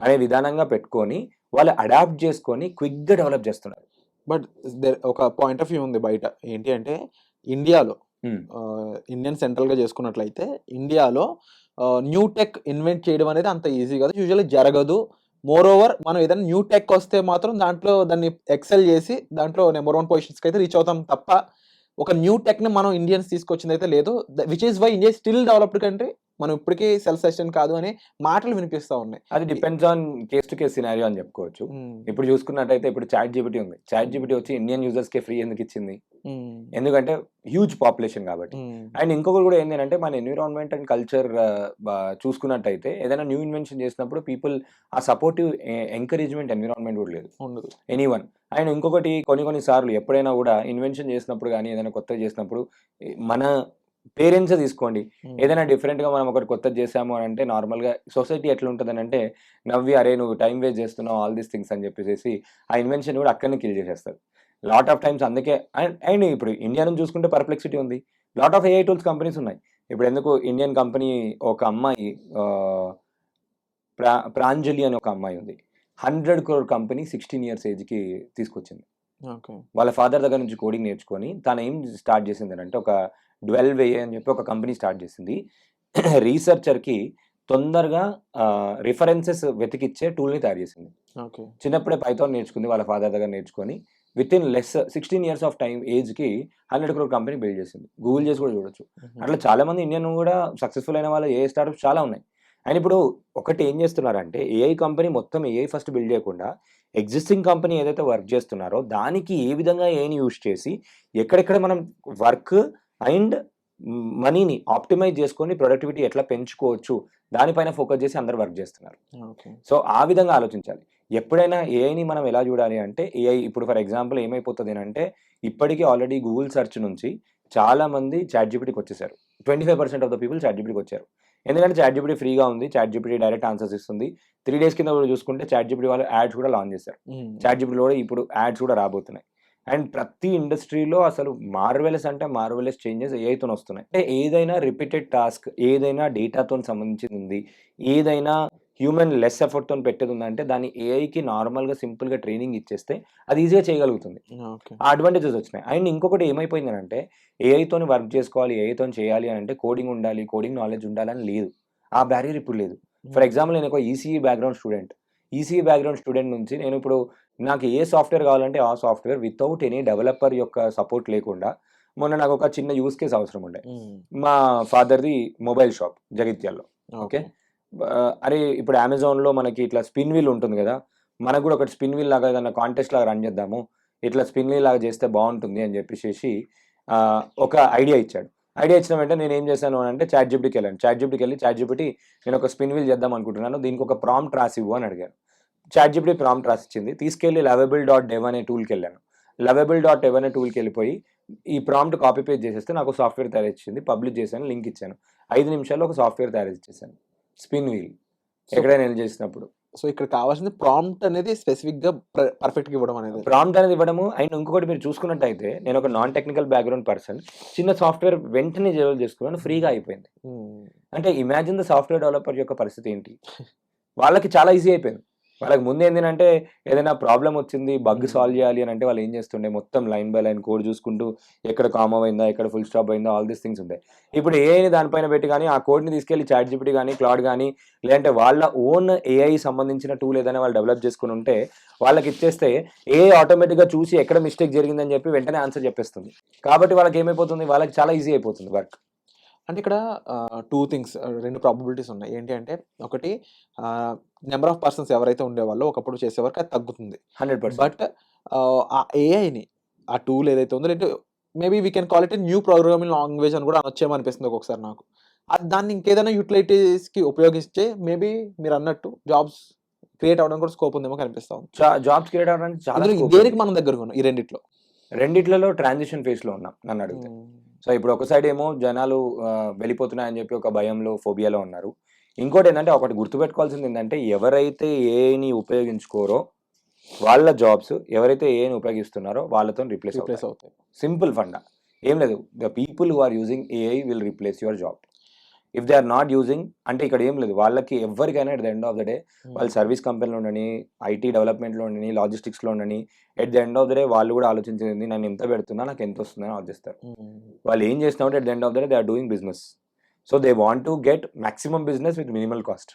అనే విధానంగా పెట్టుకొని వాళ్ళు అడాప్ట్ చేసుకొని క్విక్గా డెవలప్ చేస్తున్నారు. బట్ ఒక పాయింట్ ఆఫ్ వ్యూ ఉంది బయట ఏంటి అంటే ఇండియాలో ఇండియన్ సెంట్రల్గా చేసుకున్నట్లయితే ఇండియాలో న్యూ టెక్ ఇన్వెంట్ చేయడం అనేది అంత ఈజీ కాదు, యూజువల్లీ జరగదు. మోర్ ఓవర్ మనం ఏదైనా న్యూ టెక్ వస్తే మాత్రం దాంట్లో దాన్ని ఎక్సెల్ చేసి దాంట్లో నెంబర్ 1 పొజిషన్స్కి అయితే రీచ్ అవుతాం తప్ప ఒక న్యూ టెక్ని మనం ఇండియన్స్ తీసుకొచ్చింది అయితే లేదు. Which is why India still developed country. మనం ఇప్పటికీ సెల్ఫ్ సస్టైన్ కాదు అనే మాటలు వినిపిస్తూ ఉన్నాయి. అది depends on case to case scenario అని చెప్పుకోవచ్చు. ఇప్పుడు చూసుకున్నట్టయితే ఇప్పుడు చాట్ జీపీటీ ఉంది, చాట్ జీపీటీ వచ్చి ఇండియన్ యూజర్స్కి ఫ్రీ ఎందుకు ఇచ్చింది? ఎందుకంటే హ్యూజ్ పాపులేషన్ కాబట్టి. అండ్ ఇంకొకటి కూడా ఏంటంటే మన ఎన్విరాన్మెంట్ అండ్ కల్చర్ చూసుకున్నట్టయితే ఏదైనా న్యూ ఇన్వెన్షన్ చేసినప్పుడు పీపుల్ ఆ సపోర్టివ్ ఎంకరేజ్మెంట్ ఎన్విరాన్మెంట్ కూడా లేదు ఎనీవన్. అండ్ ఇంకొకటి కొన్ని సార్లు ఎప్పుడైనా కూడా ఇన్వెన్షన్ చేసినప్పుడు కానీ ఏదైనా కొత్తగా చేసినప్పుడు మన పేరెంట్స్ తీసుకోండి, ఏదైనా డిఫరెంట్గా మనం ఒకటి కొత్తది చేసాము అని అంటే నార్మల్గా సొసైటీ ఎట్లా ఉంటుందని అంటే నవ్వి అరే నువ్వు టైం వేస్ట్ చేస్తున్నావు ఆల్ దీస్ థింగ్స్ అని చెప్పేసి ఆ ఇన్వెన్షన్ కూడా అక్కడనే కిల్ చేసేస్తారు. లాట్ ఆఫ్ టైమ్స్ అందుకే అండ్ ఇప్పుడు ఇండియా నుంచి చూసుకుంటే పర్ప్లెక్సిటీ ఉంది, lot of AI tools companies ఉన్నాయి. ఇప్పుడు ఎందుకు ఇండియన్ కంపెనీ ఒక అమ్మాయి ప్రాంజలి అని ఒక అమ్మాయి ఉంది, 100 crore కంపెనీ 16 years ఏజ్కి తీసుకొచ్చింది. ఓకే. వాళ్ళ ఫాదర్ దగ్గర నుంచి కోడింగ్ నేర్చుకొని తను ఏం స్టార్ట్ చేసింది అంటే ఒక 12 అని చెప్పి ఒక కంపెనీ స్టార్ట్ చేసింది. రీసెర్చర్కి తొందరగా రిఫరెన్సెస్ వెతికిచ్చే టూల్ని తయారు చేసింది. ఓకే. చిన్నప్పుడే పైథాన్ నేర్చుకుంది వాళ్ళ ఫాదర్ దగ్గర నేర్చుకొని with in 16 years of time ఏజ్కి 100 crore కంపెనీ బిల్డ్ చేసింది. గూగుల్ చేసి కూడా చూడొచ్చు. అట్లా చాలామంది ఇండియన్ కూడా సక్సెస్ఫుల్ అయిన వాళ్ళు ఏ స్టార్ట్అప్స్ చాలా ఉన్నాయి. అండ్ ఇప్పుడు ఒకటి ఏం చేస్తున్నారంటే ఏఐ కంపెనీ మొత్తం ఏఐ ఫస్ట్ బిల్డ్ చేయకుండా ఎగ్జిస్టింగ్ కంపెనీ ఏదైతే వర్క్ చేస్తున్నారో దానికి ఏ విధంగా ఏఐని యూజ్ చేసి ఎక్కడెక్కడ మనం వర్క్ అండ్ మనీని ఆప్టిమైజ్ చేసుకొని ప్రొడక్టివిటీ ఎట్లా పెంచుకోవచ్చు దానిపైన ఫోకస్ చేసి అందరు వర్క్ చేస్తున్నారు. ఓకే. సో ఆ విధంగా ఆలోచించాలి. ఎప్పుడైనా ఏఐని మనం ఎలా చూడాలి అంటే ఏఐ ఇప్పుడు ఫర్ ఎగ్జాంపుల్ ఏమైపోతుంది అంటే ఇప్పటికీ ఆల్రెడీ గూగుల్ సెర్చ్ నుంచి చాలామంది చాట్ జీపీటీకి వచ్చేసారు. 25% ఆఫ్ ద పీపుల్ చాట్ జీపీటీకి వచ్చారు. ఎందుకంటే చాట్ జీపీటీ ఫ్రీగా ఉంది, చాట్ జీపీటీ డైరెక్ట్ ఆన్సర్స్ ఇస్తుంది. 3 days కింద కూడా చూసుకుంటే చాట్ జీపీటీ వాళ్ళు యాడ్స్ కూడా లాంచ్ చేశారు. చాట్ జీపీటీలో కూడా ఇప్పుడు యాడ్స్ కూడా రాబోతున్నాయి. అండ్ ప్రతి ఇండస్ట్రీలో అసలు మార్వెలస్ అంటే మార్వెలస్ చేంజెస్ ఏఐతో వస్తున్నాయి. అంటే ఏదైనా రిపీటెడ్ టాస్క్, ఏదైనా డేటాతో సంబంధించింది ఉంది, ఏదైనా హ్యూమన్ లెస్ ఎఫర్ట్తో పెట్టేది ఉందంటే దాన్ని ఏఐకి నార్మల్గా సింపుల్గా ట్రైనింగ్ ఇచ్చేస్తే అది ఈజీగా చేయగలుగుతుంది. ఓకే. ఆ అడ్వాంటేజెస్ వచ్చినాయి. అండ్ ఇంకొకటి ఏమైపోయింది అంటే ఏఐతోని వర్క్ చేసుకోవాలి, ఏఐతో చేయాలి అని అంటే కోడింగ్ ఉండాలి, కోడింగ్ నాలెడ్జ్ ఉండాలని లేదు. ఆ బ్యారియర్ ఇప్పుడు లేదు. ఫర్ ఎగ్జాంపుల్ నేను ఒక ఈసీఈ బ్యాక్గ్రౌండ్ స్టూడెంట్ నుంచి నేను ఇప్పుడు నాకు ఏ సాఫ్ట్వేర్ కావాలంటే ఆ సాఫ్ట్వేర్ వితౌట్ ఎనీ డెవలపర్ యొక్క సపోర్ట్ లేకుండా మొన్న నాకు ఒక చిన్న యూస్ కేస్ అవసరం ఉండే. మా ఫాదర్ది మొబైల్ షాప్ జగిత్యాల్లో. ఓకే. అరే ఇప్పుడు అమెజాన్లో మనకి ఇట్లా స్పిన్ వీల్ ఉంటుంది కదా, మనకు కూడా ఒకటి స్పిన్ వీల్ లాగా ఏదైనా కాంటెస్ట్ లాగా రన్ చేద్దాము, ఇట్లా స్పిన్ వీల్ లాగా చేస్తే బాగుంటుంది అని చెప్పేసి ఒక ఐడియా ఇచ్చాడు. ఐడియా ఇచ్చిన వెంటనే నేను ఏం చేశాను అంటే చాట్ జీపీటీకి వెళ్ళాను. చాట్ జీపీటీ నేను ఒక స్పిన్ వీల్ చేద్దాం అనుకుంటున్నాను, దీనికి ఒక ప్రాంప్ట్ రాసివ్వు అని అడిగాను. చాట్ జీపీటీ ప్రాంప్ట్ రాసిచ్చింది. తీసుకెళ్ళి lovable.dev అనే టూల్కి వెళ్ళాను. lovable.dev అనే టూల్కి వెళ్ళిపోయి ఈ ప్రాంప్ట్ కాపీ పేస్ట్ చేసేస్తే నాకు సాఫ్ట్వేర్ తయారు ఇచ్చింది. పబ్లిష్ చేశాను, లింక్ ఇచ్చాను. 5 నిమిషాల్లో ఒక సాఫ్ట్వేర్ తయారు ఇచ్చేసాను. స్పిన్ వీల్ ఎక్కడైనా నేను చేసినప్పుడు. సో ఇక్కడ కావాల్సింది ప్రాంప్ట్ అనేది స్పెసిఫిక్గా పర్ఫెక్ట్గా ఇవ్వడం అనేది. ప్రాంప్ట్ అనేది ఇవ్వడము. అండ్ ఇంకొకటి మీరు చూసుకున్నట్టయితే నేను ఒక నాన్ టెక్నికల్ బ్యాక్గ్రౌండ్ పర్సన్, చిన్న సాఫ్ట్వేర్ వెంటనే డెవలప్ చేసుకున్నాను, ఫ్రీగా అయిపోయింది. అంటే ఇమాజిన్ ద సాఫ్ట్వేర్ డెవలపర్ యొక్క పరిస్థితి ఏంటి, వాళ్ళకి చాలా ఈజీ అయిపోయింది. వాళ్ళకి ముందు ఏంటంటే ఏదైనా ప్రాబ్లం వచ్చింది, బగ్ సాల్వ్ చేయాలి అని అంటే వాళ్ళు ఏం చేస్తుండే మొత్తం లైన్ బై లైన్ కోడ్ చూసుకుంటూ ఎక్కడ కామా అయిందా, ఎక్కడ ఫుల్ స్టాప్ అయిందా, ఆల్ దీస్ థింగ్స్ ఉంటాయి. ఇప్పుడు ఏఐని దానిపైన పెట్టి కానీ ఆ కోడ్ని తీసుకెళ్లి చాట్ జీపీటీ కానీ క్లౌడ్ కానీ లేదంటే వాళ్ళ ఓన్ ఏఐ సంబంధించిన టూల్ ఏదైనా వాళ్ళు డెవలప్ చేసుకుని ఉంటే వాళ్ళకి ఇచ్చేస్తే ఏఐ ఆటోమేటిక్గా చూసి ఎక్కడ మిస్టేక్ జరిగిందని చెప్పి వెంటనే ఆన్సర్ చెప్పేస్తుంది. కాబట్టి వాళ్ళకి ఏమైపోతుంది, వాళ్ళకి చాలా ఈజీ అయిపోతుంది వర్క్. అంటే ఇక్కడ 2 things, 2 ప్రాబబిలిటీస్ ఉన్నాయి. ఏంటి అంటే ఒకటి నెంబర్ ఆఫ్ పర్సన్స్ ఎవరైతే ఉండేవాళ్ళో ఒకప్పుడు చేసేవారికి అది తగ్గుతుంది. 100%. బట్ ఆ ఏఐని ఆ టూల్ ఏదైతే ఉందో లేదంటే maybe we can call it new programming language అని కూడా అనొచ్చేమో అనిపిస్తుంది ఒక్కొక్కసారి నాకు. అది దాన్ని ఇంకేదైనా యూటిలిటీస్కి ఉపయోగిస్తే మేబీ మీరు అన్నట్టు జాబ్స్ క్రియేట్ అవ్వడం కూడా స్కోప్ ఉందేమో కనిపిస్తా ఉంది. జాబ్స్ క్రియేట్ అవ్వడానికి చాలా దేనికి మనం దగ్గరగా ఉన్నాం ఈ రెండిట్లలో ట్రాన్సిషన్ ఫేజ్లో ఉన్నాం నన్ను అడిగితే. సో ఇప్పుడు ఒక సైడ్ ఏమో జనాలు వెళ్ళిపోతున్నాయని చెప్పి ఒక భయంలో, ఫోబియాలో ఉన్నారు. ఇంకోటి ఏంటంటే ఒకటి గుర్తుపెట్టుకోవాల్సింది ఏంటంటే ఎవరైతే ఏఐని ఉపయోగించుకోరో వాళ్ళ జాబ్స్, ఎవరైతే ఏఐని ఉపయోగిస్తున్నారో వాళ్ళతో రిప్లేస్ అవుతాయి. సింపుల్ ఫండా ఏం లేదు. The people who are using AI will replace your job. If they are not using అంటే ఇక్కడ ఏం లేదు, వాళ్ళకి ఎవరికైనా at the end of the day వాళ్ళు సర్వీస్ కంపెనీలో ఉండని, ఐటీ డెవలప్మెంట్లో ఉండని, లాజిస్టిక్స్లో ఉండని, at the end of the day వాళ్ళు కూడా ఆలోచించింది నేను ఎంత పెడుతున్నా నాకు ఎంత వస్తుందని ఆలోచిస్తారు. వాళ్ళు ఏం చేస్తున్నారు at the end of the day they are doing business. So they want to get maximum business with minimal cost,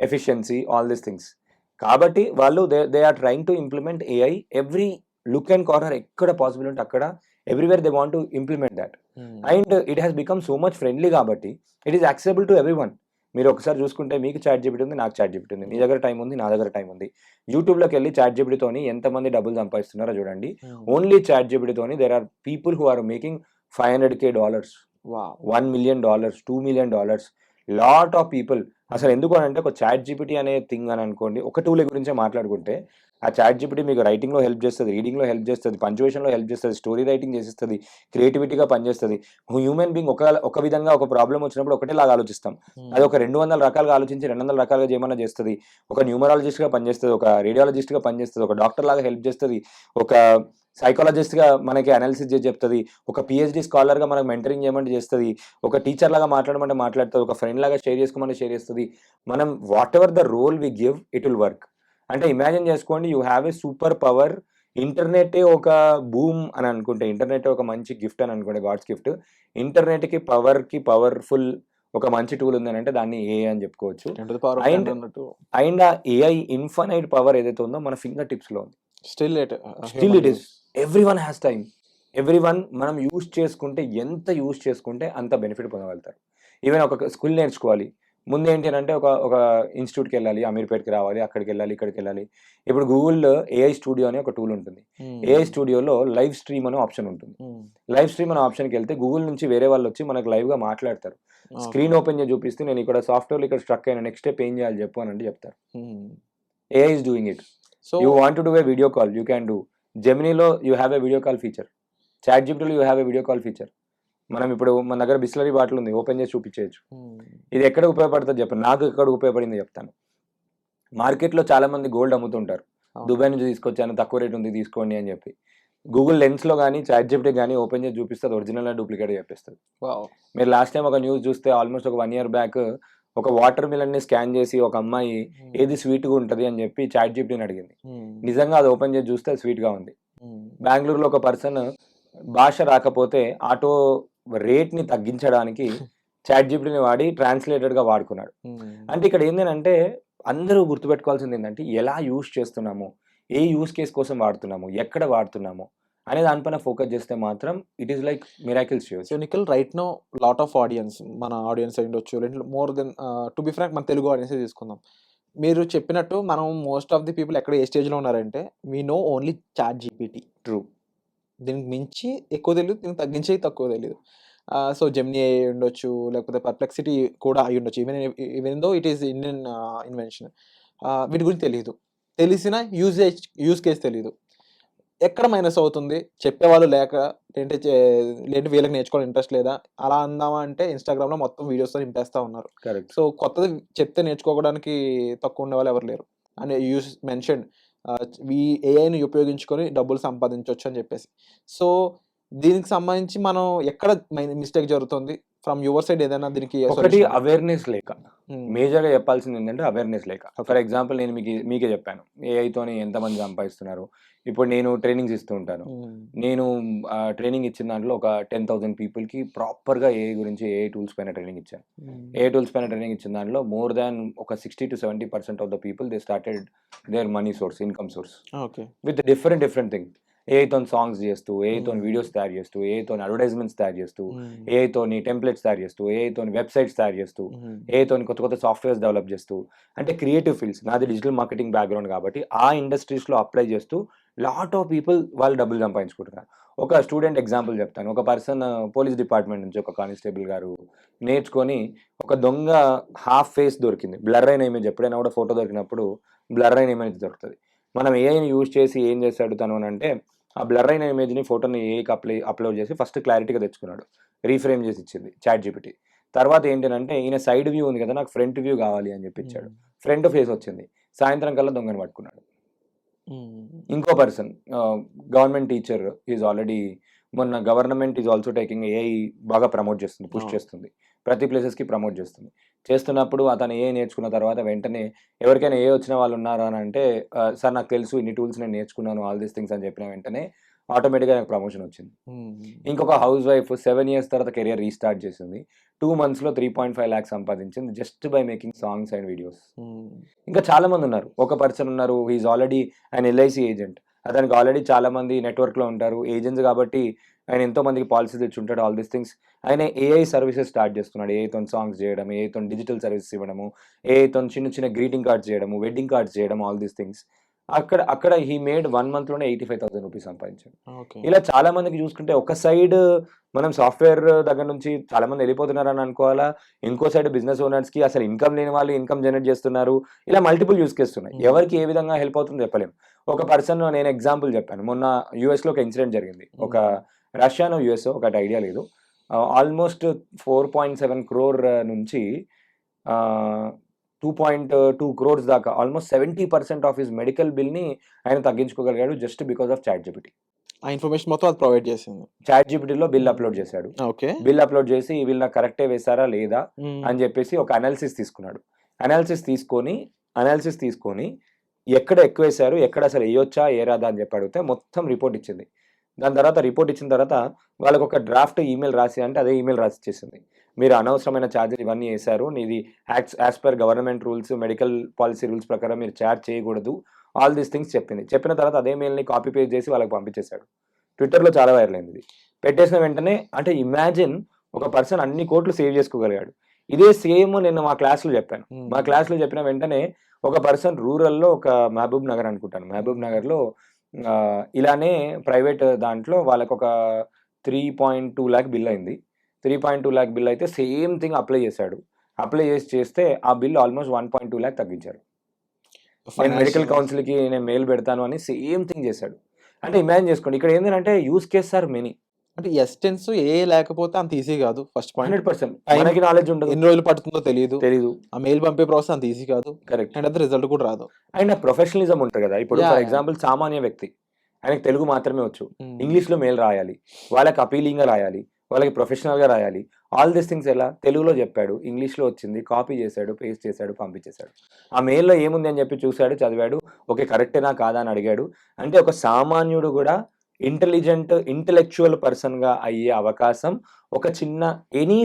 efficiency, all these things. కాబట్టి వాళ్ళు they are trying to implement AI every nook and corner, ఎక్కడ possible ఉంటే అక్కడ everywhere they want to implement that. And it has become so much friendly కాబట్టి it is accessible to every one. మీరు ఒకసారి చూసుకుంటే మీకు చాట్ జీపీటీ ఉంది, నాకు చాట్ జీపీటీ ఉంది, మీ దగ్గర టైం ఉంది, నా దగ్గర టైం ఉంది. యూట్యూబ్లోకి వెళ్ళి చాట్ జీపీటీతోని ఎంతమంది డబ్బులు సంపాదిస్తున్నారో చూడండి. ఓన్లీ చాట్ జీపీటీతోని there are people who are making $500,000, $1 million, $2 million, lot of people. అసలు ఎందుకు అని అంటే ఒక చాట్ జీపీటీ అనే థింగ్ అని అనుకోండి, ఒక టూల్ గురించే మాట్లాడుకుంటే ఆ చాట్ జీపీటీ మీకు రైటింగ్లో హెల్ప్ చేస్తుంది, రీడింగ్లో హెల్ప్ చేస్తుంది, పంచువేషన్లో హెల్ప్ చేస్తుంది, స్టోరీ రైటింగ్ చేసిస్తుంది, క్రియేటివిటీగా పనిచేస్తుంది. హ్యూమన్ బీయింగ్ ఒక విధంగా ఒక ప్రాబ్లం వచ్చినప్పుడు ఒకటేలాగా ఆలోచిస్తాం. అది ఒక 200 రకాలుగా ఆలోచించి 200 రకాలుగా చేయమన్నా చేస్తుంది. ఒక న్యూమరాలజిస్ట్గా పనిచేస్తుంది, ఒక రేడియాలజిస్ట్గా పనిచేస్తుంది, ఒక డాక్టర్ లాగా హెల్ప్ చేస్తుంది, ఒక సైకాలజిస్ట్గా మనకి అనాలిసిస్ చేసి చెప్తుంది, ఒక పిహెచ్డి స్కాలర్గా మనకు మెంటరింగ్ చేయమంటే చేస్తుంది, ఒక టీచర్ లాగా మాట్లాడమంటే మాట్లాడుతుంది, ఒక ఫ్రెండ్ లాగా షేర్ చేసుకోమంటే షేర్ చేస్తుంది. మనం whatever the role we give it will work. అంటే ఇమాజిన్ చేసుకోండి, you have a super power. ఇంటర్నెటే ఒక బూమ్ అని అనుకుంటే, ఇంటర్నెట్ ఒక మంచి గిఫ్ట్ అని అనుకుంటే, గాడ్స్ గిఫ్ట్. ఇంటర్నెట్కి పవర్ఫుల్ ఒక మంచి టూల్ ఉందని అంటే దాన్ని ఏఐ అని చెప్పుకోవచ్చు. అండ్ అండ్ ఆ ఏఐ ఇన్ఫైనైట్ పవర్ ఏదైతే ఉందో మన ఫింగర్ టిప్స్లో ఉంది. Still it is everyone has time. Everyone మనం యూజ్ ఎంత యూజ్ చేసుకుంటే అంత బెనిఫిట్ పొందగలుగుతారు. ఈవెన్ ఒక స్కిల్ నేర్చుకోవాలి, ముందు ఏంటి అంటే ఒక ఇన్స్టిట్యూట్కి వెళ్ళాలి, అమీర్పేట్కి రావాలి, అక్కడికి వెళ్ళాలి, ఇక్కడికి వెళ్ళాలి. ఇప్పుడు గూగుల్లో ఏఐ స్టూడియో అనే ఒక టూల్ ఉంటుంది. ఏఐ స్టూడియోలో లైవ్ స్ట్రీమ్ అనే ఆప్షన్ ఉంటుంది. లైవ్ స్ట్రీమ్ అనే ఆప్షన్కి వెళ్తే గూగుల్ నుంచి వేరే వాళ్ళు వచ్చి మనకు లైవ్గా మాట్లాడతారు. స్క్రీన్ ఓపెన్ చేసి చూపిస్తే నేను ఇక్కడ సాఫ్ట్వేర్ ఇక్కడ స్ట్రక్ అయినా, నెక్స్ట్ స్టెప్ ఏం చేయాలి చెప్పు అని అంటే చెప్తారు. AI is doing it. So you want to do a video call, you can do. జెమినీలో you have a video call feature. చాట్ జీపీటీలో you have a video call feature. మనం ఇప్పుడు మన దగ్గర బిస్లరీ బాటిల్ ఉంది, ఓపెన్ చేసి చూపించేయచ్చు. ఇది ఎక్కడ ఉపయోగపడుతుంది చెప్పండి, నాకు ఎక్కడ ఉపయోగపడింది చెప్తాను. మార్కెట్లో చాలా మంది గోల్డ్ అమ్ముతుంటారు, దుబాయ్ నుంచి తీసుకొచ్చాను, తక్కువ రేట్ ఉంది తీసుకోండి అని చెప్పి. గూగుల్ లెన్స్లో కానీ చాట్ జీపీటీ కానీ ఓపెన్ చేసి చూపిస్తుంది, ఒరిజినల్ డూప్లికేట్ చెప్పిస్తుంది. మీరు లాస్ట్ టైం ఒక న్యూస్ చూస్తే ఆల్మోస్ట్ ఒక 1 year బ్యాక్ ఒక వాటర్ మిలన్ని స్కాన్ చేసి ఒక అమ్మాయి ఏది స్వీట్గా ఉంటుంది అని చెప్పి చాట్ జీపీటీని అడిగింది. నిజంగా అది ఓపెన్ చేసి చూస్తే స్వీట్గా ఉంది. బెంగళూరులో ఒక పర్సన్ భాష రాకపోతే ఆటో రేట్ని తగ్గించడానికి చాట్ జీపీటీని వాడి ట్రాన్స్లేటెడ్గా వాడుకున్నాడు. అంటే ఇక్కడ ఏంటంటే అందరూ గుర్తుపెట్టుకోవాల్సింది ఏంటంటే ఎలా యూజ్ చేస్తున్నాము, ఏ యూజ్ కేస్ కోసం వాడుతున్నాము, ఎక్కడ వాడుతున్నాము అనే దానిపైన ఫోకస్ చేస్తే మాత్రం ఇట్ ఈస్ లైక్ మిరాకిల్స్ చేయొచ్చు. So Nikhil, right no lot of audience, మన ఆడియన్స్ అయి ఉండొచ్చు, more than to be frank మన తెలుగు ఆడియన్స్ తీసుకుందాం. మీరు చెప్పినట్టు మనం మోస్ట్ ఆఫ్ ది పీపుల్ ఎక్కడ ఏ స్టేజ్లో ఉన్నారంటే we know only ChatGPT. True. దీనికి మించి ఎక్కువ తెలియదు, దీనికి తగ్గించి తక్కువ తెలియదు. సో జెమినీ అయి ఉండొచ్చు, లేకపోతే పర్ప్లెక్సిటీ కూడా అయి ఉండొచ్చు. Even though it is Indian invention. వీటి గురించి తెలియదు, తెలిసిన యూజ్ కేస్ తెలియదు. ఎక్కడ మైనస్ అవుతుంది, చెప్పేవాళ్ళు లేక, లేదంటే వీళ్ళకి నేర్చుకోవాలి ఇంట్రెస్ట్ లేదా, అలా అందామా అంటే ఇన్స్టాగ్రామ్లో మొత్తం వీడియోస్తో నింపేస్తూ ఉన్నారు. కరెక్ట్. సో కొత్తది చెప్తే నేర్చుకోవడానికి తక్కువ ఉండే వాళ్ళు ఎవరు లేరు. అండ్ యూస్ మెన్షన్ ఈ ఏఐని ఉపయోగించుకొని డబ్బులు సంపాదించవచ్చు అని చెప్పేసి. సో దీనికి సంబంధించి మనం ఎక్కడ మిస్టేక్ జరుగుతుంది ఫ్రమ్ యువర్ సైడ్? ఏదైనా దీనికి ఒకటి అవేర్నెస్ లేక, మేజర్గా చెప్పాల్సింది ఏంటంటే అవేర్నెస్ లేక. ఫర్ ఎగ్జాంపుల్ నేను మీకే చెప్పాను ఏఐతోని ఎంతమంది సంపాదిస్తున్నారు. ఇప్పుడు నేను ట్రైనింగ్స్ ఇస్తూ ఉంటాను. నేను ట్రైనింగ్ ఇచ్చిన దాంట్లో ఒక 10,000 పీపుల్కి ప్రాపర్గా ఏఐ గురించి ఏఐ టూల్స్ పైన ట్రైనింగ్ ఇచ్చాను. ఏఐ టూల్స్ పైన ట్రైనింగ్ ఇచ్చిన దాంట్లో మోర్ దాన్ ఒక 60 to 70% of the people they started their money source, income source with different thing. ఏఐతో సాంగ్స్ చేస్తూ, ఏఐతో వీడియోస్ తయారు చేస్తూ, ఏఐతో అడ్వర్టైజ్మెంట్స్ తయారు చేస్తూ, ఏఐతో టెంప్లెట్స్ తయారు చేస్తూ, ఏఐతో వెబ్సైట్స్ తయారు చేస్తూ, ఏఐతో కొత్త సాఫ్ట్వేర్స్ డెవలప్ చేస్తూ, అంటే క్రియేటివ్ ఫీల్డ్స్. నాది డిజిటల్ మార్కెటింగ్ బ్యాక్గ్రౌండ్ కాబట్టి ఆ ఇండస్ట్రీస్లో అప్లై చేస్తూ లాట్ ఆఫ్ పీపుల్ వాళ్ళు డబ్బులు సంపాదించుకుంటున్నారు. ఒక స్టూడెంట్ ఎగ్జాంపుల్ చెప్తాను. ఒక పర్సన్ పోలీస్ డిపార్ట్మెంట్ నుంచి ఒక కానిస్టేబుల్ గారు నేర్చుకొని ఒక దొంగ హాఫ్ ఫేస్ దొరికింది, బ్లర్ అయిన ఇమేజ్. ఎప్పుడైనా కూడా ఫోటో దొరికినప్పుడు బ్లర్ అయిన ఇమేజ్ దొరుకుతుంది. మనం ఏఐని యూజ్ చేసి ఏం చేస్తాడు తను అని అంటే ఆ బ్లర్ అయిన ఇమేజ్ని ఫోటోని ఏఐకి అప్లోడ్ చేసి ఫస్ట్ క్లారిటీగా తెచ్చుకున్నాడు, రీఫ్రేమ్ చేసి ఇచ్చింది చాట్ జీపీటీ. తర్వాత ఏంటంటే ఈయన సైడ్ వ్యూ ఉంది కదా, నాకు ఫ్రంట్ వ్యూ కావాలి అని చెప్పి ఇచ్చాడు. ఫ్రంట్ ఫేస్ వచ్చింది. సాయంత్రం కల్లా దొంగని పట్టుకున్నాడు. ఇంకో person government teacher is already, మొన్న government is also taking AI బాగా ప్రమోట్ చేస్తుంది, పుష్ చేస్తుంది, ప్రతి ప్లేసెస్కి ప్రమోట్ చేస్తున్నప్పుడు అతను ఏఐ నేర్చుకున్న తర్వాత వెంటనే ఎవరికైనా ఏ వచ్చిన వాళ్ళు ఉన్నారా అని అంటే సార్ నాకు తెలుసు ఇన్ని టూల్స్ నేను నేర్చుకున్నాను, ఆల్ దీస్ థింగ్స్ అని చెప్పిన వెంటనే ఆటోమేటిక్గా నాకు ప్రమోషన్ వచ్చింది. ఇంకొక హౌస్ వైఫ్ 7 years తర్వాత కెరియర్ రీస్టార్ట్ చేసింది. 2 monthsలో 3.5 lakhs సంపాదించింది just by making songs and videos. ఇంకా చాలా మంది ఉన్నారు. ఒక పర్సన్ ఉన్నారు, he's already and LIC agent. అతనికి ఆల్రెడీ చాలా మంది నెట్వర్క్లో ఉంటారు, ఏజెంట్స్ కాబట్టి ఆయన ఎంతో మందికి పాలసీస్ ఇచ్చి ఉంటాడు, ఆల్ దీస్ థింగ్స్. ఆయన ఏఐ సర్వీసెస్ స్టార్ట్ చేస్తున్నాడు. ఏఐతో సాంగ్స్ చేయడం, ఏఐతో డిజిటల్ సర్వీసెస్ ఇవ్వడము, ఏఐతో చిన్న గ్రీటింగ్ కార్డ్స్ చేయడము, వెడ్డింగ్ కార్డ్స్ చేయడం, ఆల్ దీస్ థింగ్స్. అక్కడ హీ మేడ్ 1 month లోనే 85,000 రూపీస్ సంపాదించాడు. ఓకే. ఇలా చాలా మందికి చూసుకుంటే ఒక సైడ్ మనం సాఫ్ట్‌వేర్ దగ్గర నుంచి చాలా మంది వెళ్ళిపోతున్నారని అనుకోవాలా? ఇంకో సైడ్ బిజినెస్ ఓనర్స్‌కి అసలు ఇన్‌కమ్ లేని వాళ్ళు ఇన్‌కమ్ జనరేట్ చేస్తున్నారు. ఇలా మల్టిపుల్ యూజ్ కేసెస్ ఉన్నాయి. ఎవరికి ఏ విధంగా హెల్ప్ అవుతుందో చెప్పలేం. ఒక పర్సన్ నేను ఎగ్జాంపుల్ చెప్పాను. మొన్న యూఎస్‌లో ఒక ఇన్సిడెంట్ జరిగింది. ఒక రష్యానో, యూఎస్‌ఓ ఒకటి ఐడియా లేదు. ఆల్మోస్ట్ 4.7 crore నుంచి 2.2 crores దాకా ఆల్మోస్ట్ 70% ఆఫ్ హిస్ మెడికల్ బిల్‌ని ఆయన తగ్గించుకోగలిగాడు జస్ట్ బికాస్ ఆఫ్ చాట్‌జిపిటీ. ఆ ఇన్ఫర్మేషన్ మొత్తం అది ప్రొవైడ్ చేసింది. చాట్‌జిపిటీలో బిల్ అప్‌లోడ్ చేశాడు. ఓకే. బిల్ అప్‌లోడ్ చేసి వీళ్ళు నాకు కరెక్టే వేశారా లేదా హ్మ్. అని చెప్పేసి ఒక అనాలిసిస్ తీసుకున్నాడు. అనాలిసిస్ తీసుకొని ఎక్కడ ఎక్కువేశారు, ఎక్కడ అసలు ఎయ్యొచ్చా, ఏరాదా అని చెప్పి అడిగితే మొత్తం రిపోర్ట్ ఇచ్చింది. దాని తర్వాత రిపోర్ట్ ఇచ్చిన తర్వాత వాళ్ళకి ఒక డ్రాఫ్ట్ ఈమెయిల్ రాసి అంటే అదే ఈమెయిల్ రాసి ఇచ్చేసింది. మీరు అనవసరమైన ఛార్జెస్ ఇవన్నీ వేశారు. నీది as per government rules, medical policy rules ప్రకారం మీరు చార్జ్ చేయకూడదు. ఆల్ దీస్ థింగ్స్ చెప్పింది. చెప్పిన తర్వాత అదే మెయిల్‌ని కాపీ పేస్ట్ చేసి వాళ్ళకి పంపించేశాడు. ట్విట్టర్‌లో చాలా వైరల్ అయింది ఇది. పెట్టేసిన వెంటనే అంటే ఇమాజిన్ ఒక పర్సన్ అన్ని కోట్లు సేవ్ చేసుకోగలిగాడు. ఇదే సేమ్ నేను మా క్లాస్‌లో చెప్పాను. మా క్లాస్‌లో చెప్పిన వెంటనే ఒక పర్సన్ రూరల్‌లో ఒక మహబూబ్ నగర్ అనుకుంటాను. మహబూబ్ నగర్‌లో ఇలానే ప్రైవేట్ దాంట్లో వాళ్ళకొక 3.2 లాక్ బిల్ అయింది. 3.2 లాక్ బిల్ అయితే సేమ్ థింగ్ అప్లై చేశాడు. అప్లై చేస్తే ఆ బిల్ ఆల్మోస్ట్ 1.2 లాక్ తగ్గించారు. నేను మెడికల్ కౌన్సిల్‌కి నేను మెయిల్ పెడతాను అని సేమ్ థింగ్ చేశాడు. అంటే ఇమాజిన్ చేసుకోండి. ఇక్కడ ఏందంటే యూజ్ కేసెస్ ఆర్ మెనీ. అంటే ఎస్టెన్స్ లేకపోతే అంత ఈజీ కాదు. First point. 100% టైం మనకి నాలెడ్జ్ ఉండదు. ఎన్ని రోజులు పడుతుందో తెలీదు. తెలీదు. ఆ మెయిల్ పంపే ప్రాసెస్ అంత ఈజీ కాదు. కరెక్ట్. అండ్ అది రిజల్ట్ కూడా రాదు. అండ్ ప్రొఫెషనలిజం ఉంటది కదా! ఇప్పుడు యాహ్! For yeah! ఎగ్జాంపుల్ సామాన్య వ్యక్తి. ఆయనకి తెలుగు మాత్రమే వచ్చు. హ్మ్. ఇంగ్లీష్‌లో మెయిల్ రాయాలి. వాళ్ళకి అపీలింగ్‌గా రాయాలి. వాళ్ళకి ప్రొఫెషనల్‌గా రాయాలి. ఆల్ దిస్ థింగ్స్ ఎలా? తెలుగులో చెప్పాడు. ఇంగ్లీష్‌లో వచ్చింది. కాపీ చేశాడు, పేస్ట్ చేశాడు, పంపించేశాడు. ఆ మెయిల్‌లో ఏముంది అని చెప్పి చూసాడు, చదివాడు. ఓకే. కరెక్టేనా కాదా అని అడిగాడు. అంటే ఒక సామాన్యుడు కూడా ఇంటలెక్చువల్ పర్సన్‌గా అయ్యే అవకాశం ఒక చిన్న